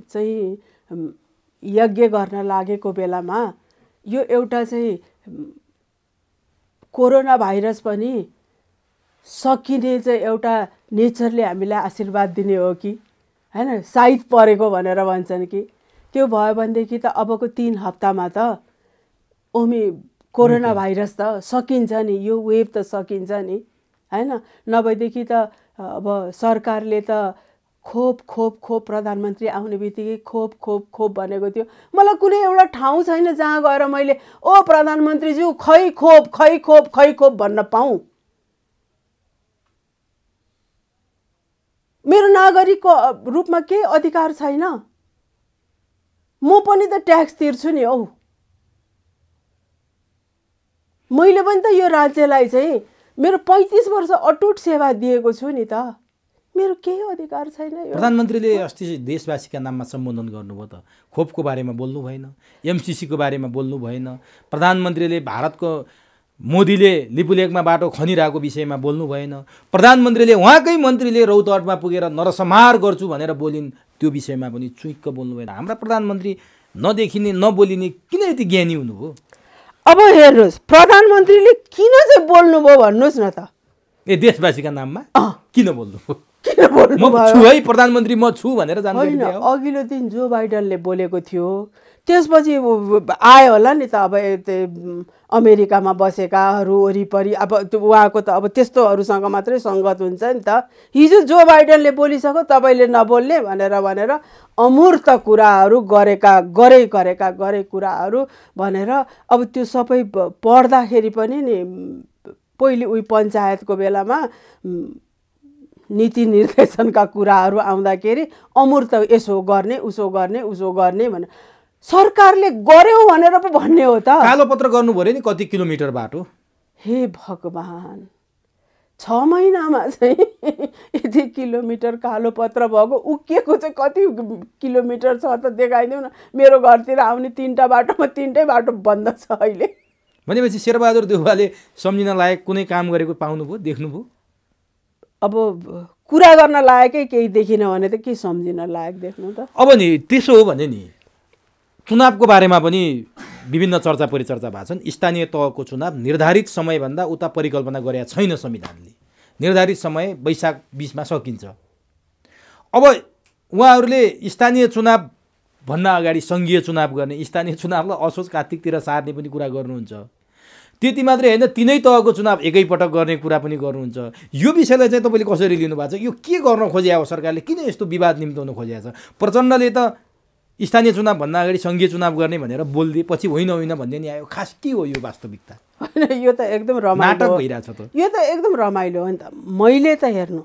चाहिँ यज्ञ गर्न लागेको बेलामा यो एउटा चाहिँ कोरोना भाइरस पनि सकिने चाहिँ एउटा नेचरले हामीलाई आशीर्वाद दिने हो कि हैन, साइत परेको भनेर भन्छन् कि त्यो भयो भनेदेखि त अबको 3 हप्तामा त कोरोना भाइरस त सकिन्छ नि, यो वेभ त सकिन्छ नि हैन। नभएदेखि त अब सरकारले त खोप खोप खोप प्रधानमन्त्री आउने बित्तिकै खोप खोप खोप भनेको थियो। मलाई कुनै एउटा ठाउँ छैन जहाँ गएर मैले ओ प्रधानमन्त्रीज्यू खै खोप खै खोप खै खोप भन्न पाऊँ। मेरो नागरिकको रूपमा केही अधिकार छैन? म पनि त ट्याक्स तिर्छु नि हौ। मैले पनि त यो राज्यलाई चाहिँ मेरो 35 वर्ष अटुट सेवा दिएको छु नि त। मेरो केही अधिकार छैन? प्रधानमन्त्रीले अस्ति देशवासीका नाममा सम्बोधन गर्नुभयो त, खोपको बारेमा बोल्नु भएन, एमसिसीको बारेमा बोल्नु भएन। प्रधानमन्त्रीले भारतको मोदीले लिपुलेकमा बाटो खनिरहेको विषयमा बोल्नु भएन। प्रधानमन्त्रीले उहाँकै मन्त्रीले रौतहटमा पुगेर नरसंहार गर्छु भनेर बोलिन्, त्यो विषयमा पनि चुइक्क बोल्नु भएन। हाम्रा प्रधानमन्त्री नदेखिने नबोलिने किन यति ज्ञानी हुनुभयो? अब हेर्नुहोस्, प्रधानमन्त्रीले किन चाहिँ बोल्नुभयो भन्नुहोस् न त। देशवासीका नाममा किन बोल्नुभयो? किन म छु है प्रधानमन्त्री, म छु भनेर जानकारी दियो। अघिल्लो दिन जो बाइडनले बोलेको थियो, त्यसपछि आयो होला नि त अब अमेरिकामा बसेकाहरू वरिपरि। अब उहाँको त अब त्यस्तोहरूसँग मात्रै सङ्गत हुन्छ नि त। हिजो जो बाइडनले बोलिसक्यो तपाईँले नबोल्ने भनेर अमूर्त कुराहरू गरे कुराहरू भनेर अब त्यो सबै पढ्दाखेरि पनि नि पहिले उही पञ्चायतको बेलामा नीति निर्देशनका कुराहरू आउँदाखेरि अमूर्त यसो गर्ने उसो गर्ने भनेर सरकारले गर्यो भनेर पो भन्ने हो त। कालोपत्र गर्नु पर्यो नि, कति किलोमिटर बाटो। हे भगवान्, 6 महिनामा चाहिँ यति किलोमिटर कालोपत्र भएको, उकिएको चाहिँ कति किलोमिटर छ त देखाइदेऊ न। मेरो घरतिर आउने 3टा बाटोमा 3टै बाटो बन्द छ अहिले। भनेपछि शेरबहादुर देउवाले सम्झिन लायक कुनै काम गरेको पाउनुभयो, देख्नुभयो? अब कुरा गर्न लायकै केही देखिन भने त के सम्झिन लायक देख्नु त। अब नि त्यसो हो भने नि चुनावको बारेमा पनि विभिन्न चर्चा परिचर्चा भएको छन्। स्थानीय तहको चुनाव निर्धारित समयभन्दा उता परिकल्पना गरेका छैन संविधानले। निर्धारित समय वैशाख 20मा सकिन्छ। अब उहाँहरूले स्थानीय चुनाव भन्न अगाडि सङ्घीय चुनाव गर्ने, स्थानीय चुनावलाई असोज कार्तिकतिर सार्ने पनि कुरा गर्नुहुन्छ। त्यति मात्रै होइन, 3नै तहको चुनाव एकैपटक गर्ने कुरा पनि गर्नुहुन्छ। यो विषयलाई चाहिँ तपाईँले कसरी लिनुभएको छ? यो के गर्न खोजिएको सरकारले? किन यस्तो विवाद निम्ताउन खोजिएको छ? प्रचण्डले त स्थानीय चुनाव भन्दा अगाडि सङ्घीय चुनाव गर्ने भनेर बोल्दै पछि होइन भन्दै नि आयो। खास के हो यो वास्तविकता? होइन, यो त एकदम रमाइलो भइरहेछ त। यो त एकदम रमाइलो हो नि त। मैले त हेर्नु,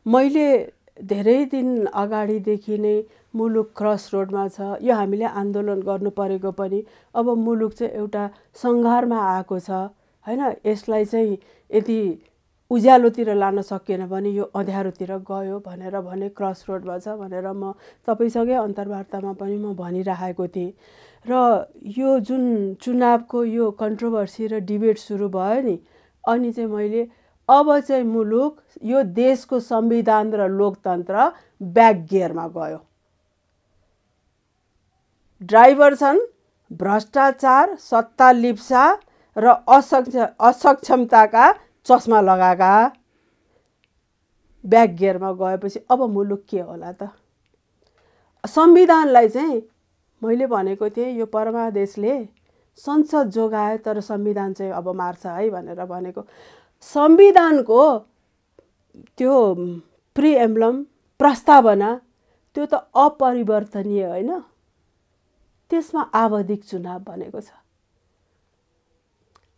मैले धेरै दिन अगाडिदेखि नै मुलुक क्रस रोडमा छ। यो हामीले आन्दोलन गर्नु परेको पनि अब मुलुक चाहिँ एउटा सङ्घारमा आएको छ हैन। यसलाई चाहिँ यदि उज्यालोतिर लान सकिएन भने यो अँध्यारोतिर गयो भने क्रस रोडमा छ भनेर म तपाईँसँगै अन्तर्वार्तामा पनि म भनिरहेको थिएँ। र यो जुन चुनावको यो कन्ट्रोभर्सी र डिबेट सुरु भयो नि, अनि चाहिँ मैले अब चाहिँ मुलुक यो देशको संविधान र लोकतन्त्र ब्याक गियरमा गयो। ड्राइभर छन् भ्रष्टाचार, सत्ता लिप्सा र असक्षमताका चस्मा लगाएका। ब्याक गियरमा गएपछि अब मुलुक के होला त? संविधानलाई चाहिँ मैले भनेको थिएँ यो परमादेशले संसद जोगायो तर संविधान चाहिँ अब मार्छ है भनेर भनेको। संविधानको त्यो प्रिएम्बलम प्रस्तावना त्यो त अपरिवर्तनीय होइन, त्यसमा आवधिक चुनाव भनेको छ।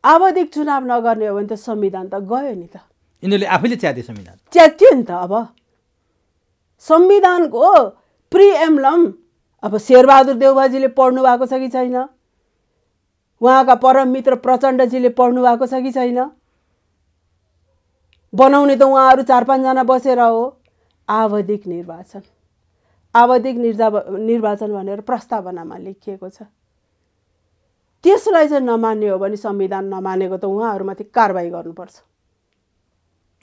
आवधिक चुनाव नगर्ने हो भने त संविधान त गयो नि त। यिनीहरूले आफैले च्याते संविधान च्यात्यो नि त। अब संविधानको प्रिएम्बलम अब शेरबहादुर देउवाजीले पढ्नु भएको छ कि छैन? उहाँका परम मित्र प्रचण्डजीले पढ्नु भएको छ कि छैन? बनाउने त उहाँहरू 4-5 जना बसेर हो। आवधिक निर्वाचन, आवधिक निर्वाचन भनेर प्रस्तावनामा लेखिएको छ। त्यसलाई चाहिँ नमान्ने हो भने संविधान नमानेको त उहाँहरूमाथि कारबाही गर्नुपर्छ।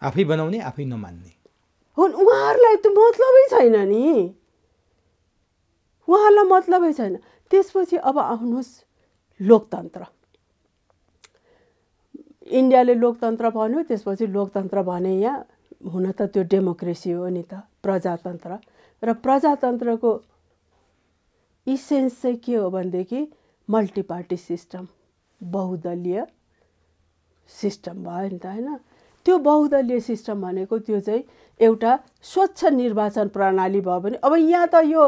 आफै बनाउने आफै नमान्ने हो। उहाँहरूलाई त मतलबै छैन नि, उहाँहरूलाई मतलबै छैन। त्यसपछि अब आउनुहोस् लोकतन्त्र। इन्डियाले लोकतन्त्र भन्यो, त्यसपछि लोकतन्त्र भने यहाँ हुन त त्यो डेमोक्रेसी हो नि त, प्रजातन्त्र। र प्रजातन्त्रको इसेन्स चाहिँ के हो भनेदेखि मल्टी पार्टी सिस्टम, बहुदलीय सिस्टम भयो नि त हैन। त्यो बहुदलीय सिस्टम भनेको त्यो चाहिँ एउटा स्वच्छ निर्वाचन प्रणाली भयो भने अब यहाँ त यो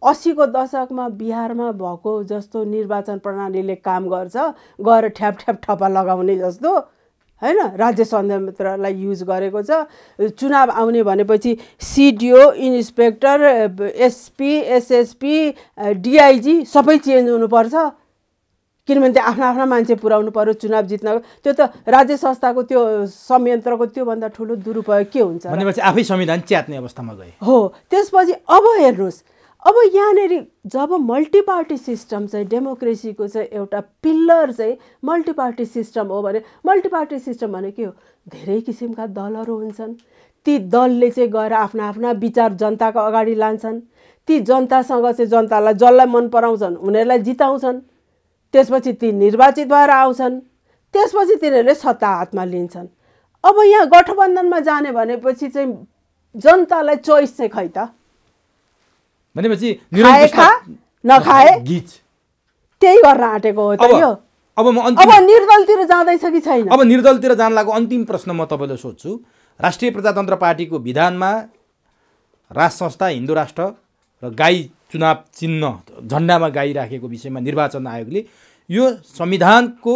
80 को दशकमा बिहारमा भएको जस्तो निर्वाचन प्रणालीले काम गर्छ, गएर ठ्याप ठ्याप ठप्पा लगाउने जस्तो हैन, राज्य संयन्त्रलाई युज गरेको छ। चुनाव आउने भनेपछि सिडिओ, इन्सपेक्टर, एसपी, एसएसपी, डिआइजी सबै चेन्ज हुनुपर्छ, किनभने त्यो आफ्ना आफ्ना मान्छे पुर्याउनु पर्यो चुनाव जित्नको। त्यो त राज्य संस्थाको त्यो संयन्त्रको त्योभन्दा ठुलो दुरुपयोग के हुन्छ भनेपछि आफै संविधान च्यात्ने अवस्थामा गए हो। त्यसपछि अब हेर्नुहोस्, अब यहाँनिर जब मल्टी पार्टी सिस्टम चाहिँ डेमोक्रेसीको चाहिँ एउटा पिल्लर चाहिँ मल्टी पार्टी सिस्टम हो भने, मल्टी पार्टी सिस्टम भने के हो, धेरै किसिमका दलहरू हुन्छन्। ती दलले चाहिँ गएर आफ्ना आफ्ना विचार जनताको अगाडि लान्छन्। ती जनतासँग चाहिँ जनतालाई जसलाई मन पराउँछन् उनीहरूलाई जिताउँछन्। त्यसपछि ती निर्वाचित भएर आउँछन्। त्यसपछि तिनीहरूले सत्ता हातमा लिन्छन्। अब यहाँ गठबन्धनमा जाने भनेपछि चाहिँ जनतालाई चोइस चाहिँ खै त, भनेपछि खाए खा नखाए गीच त्यही गर्न आँटेको हो त यो। अब निर्दलतिर जाँदैछ कि छैन? अब निर्दलतिर जान लागेको अन्तिम प्रश्न म तपाईँलाई सोध्छु। राष्ट्रिय प्रजातन्त्र पार्टीको विधानमा राज संस्था, हिन्दू राष्ट्र र गाई चुनाव चिन्ह झन्डामा गाई राखेको विषयमा निर्वाचन आयोगले यो संविधानको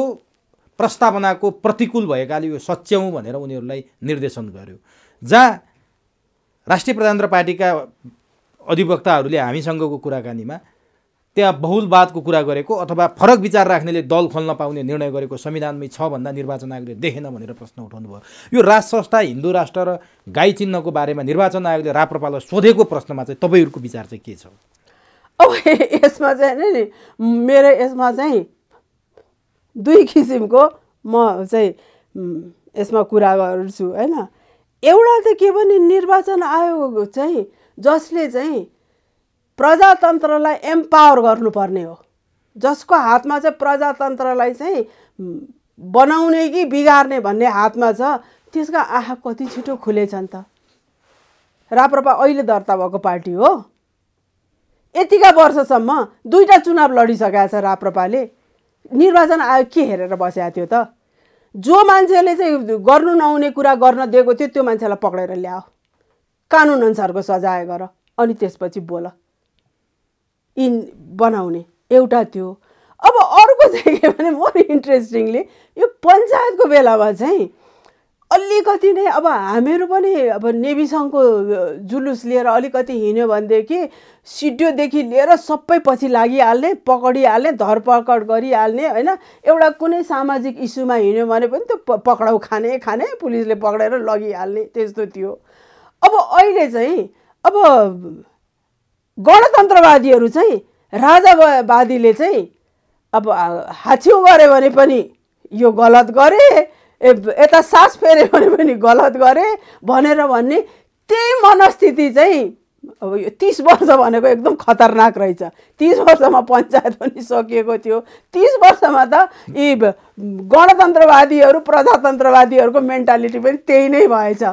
प्रस्तावनाको प्रतिकूल भएकाले यो सच्याउँ भनेर उनीहरूलाई निर्देशन गर्यो। जहाँ राष्ट्रिय प्रजातन्त्र पार्टीका अधिवक्ताहरूले हामीसँगको कुराकानीमा त्यहाँ बहुलवादको कुरा गरेको अथवा फरक विचार राख्नेले दल खोल्न पाउने निर्णय गरेको संविधानमै छ भन्दा निर्वाचन आयोगले देखेन भनेर प्रश्न उठाउनु भयो। यो राज संस्था, हिन्दू राष्ट्र र गाई चिन्हको बारेमा निर्वाचन आयोगले राप्रपालाई सोधेको प्रश्नमा चाहिँ तपाईँहरूको विचार चाहिँ के छ? अब यसमा चाहिँ नि मेरो यसमा चाहिँ दुई किसिमको म चाहिँ यसमा कुरा गर्छु हैन। एउटा त के भने निर्वाचन आयोग चाहिँ जसले चाहिँ प्रजातन्त्रलाई एम्पावर गर्नुपर्ने हो, जसको हातमा चाहिँ प्रजातन्त्रलाई चाहिँ बनाउने कि बिगार्ने भन्ने हातमा छ, त्यसका आँखा कति छिटो खुलेछन् त। राप्रपा अहिले दर्ता भएको पार्टी हो। यतिका वर्षसम्म 2टा चुनाव लडिसकेको छ राप्रपाले। निर्वाचन आयोग के हेरेर बसेको थियो त? जो मान्छेले चाहिँ गर्नु नहुने कुरा गर्न दिएको थियो त्यो मान्छेलाई पक्रेर ल्याओ, कानुन अनुसारको सजाय गर, अनि त्यसपछि बोल बनाउने। एउटा त्यो। अब अर्को चाहिँ के भने मोर इन्ट्रेस्टिङली यो पञ्चायतको बेलामा चाहिँ अलिकति नै अब हामीहरू पनि अब नेभी सङ्घको जुलुस लिएर अलिकति हिँड्यो भनेदेखि सिडिओदेखि लिएर सबै पछि लागिहाल्ने, पक्डिहाल्ने, धरपकड गरिहाल्ने हैन। एउटा कुनै सामाजिक इस्युमा हिँड्यो भने पनि त्यो पक्राउ खाने पुलिसले पक्रेर लगिहाल्ने, त्यस्तो थियो। अब अहिले चाहिँ अब गणतन्त्रवादीहरू चाहिँ राजावादीले चाहिँ अब हाछ्यौ गरे भने पनि यो गलत गरे, यता सास फेरे भने पनि गलत गरे भनेर भन्ने त्यही मनस्थिति चाहिँ अब यो 30 वर्ष भनेको एकदम खतरनाक रहेछ। 30 वर्षमा पञ्चायत पनि सकिएको थियो। 30 वर्षमा त यी गणतन्त्रवादीहरू प्रजातन्त्रवादीहरूको मेन्टालिटी पनि त्यही नै भएछ,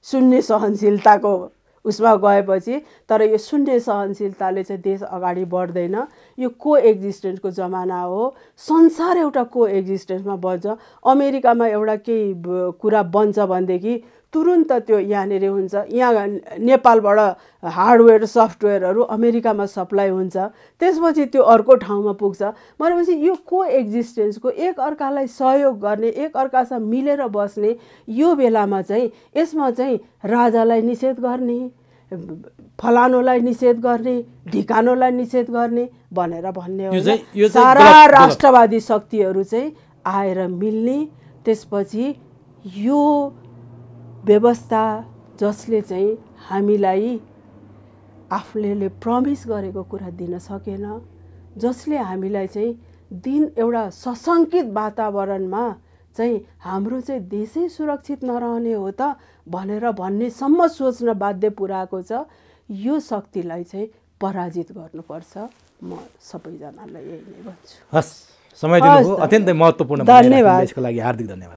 शून्य सहनशीलताको उसमा गएपछि। तर यो शून्य सहनशीलताले चाहिँ देश अगाडि बढ्दैन। यो को एक्जिस्टेन्सको जमाना हो। संसार एउटा को एक्जिस्टेन्समा बन्छ। अमेरिकामा एउटा केही कुरा बन्छ भनेदेखि तुरुन्त त्यो यहाँनिर हुन्छ। यहाँ नेपालबाट हार्डवेयर सफ्टवेयरहरू अमेरिकामा सप्लाई हुन्छ, त्यसपछि त्यो अर्को ठाउँमा पुग्छ भनेपछि यो को एक्जिस्टेन्सको, एक अर्कालाई सहयोग गर्ने, एक अर्कासँग मिलेर बस्ने यो बेलामा चाहिँ यसमा चाहिँ राजालाई निषेध गर्ने, फलानोलाई निषेध गर्ने, ढिकानोलाई निषेध गर्ने भनेर भन्ने हो। सारा राष्ट्रवादी शक्तिहरू चाहिँ आएर मिल्ने, त्यसपछि यो व्यवस्था जसले चाहिँ हामीलाई आफूले प्रमिस गरेको कुरा दिन सकेन, जसले हामीलाई चाहिँ एउटा सशङ्कित वातावरणमा चाहिँ हाम्रो चाहिँ देशै सुरक्षित नरहने हो त भनेर भन्नेसम्म सोच्न बाध्य पुर्याएको छ। यो शक्तिलाई चाहिँ पराजित गर्नुपर्छ। म सबैजनालाई यही नै भन्छु। हस्, समय दिनुभयो, अत्यन्तै महत्त्वपूर्ण। धन्यवाद। यसको लागि हार्दिक धन्यवाद।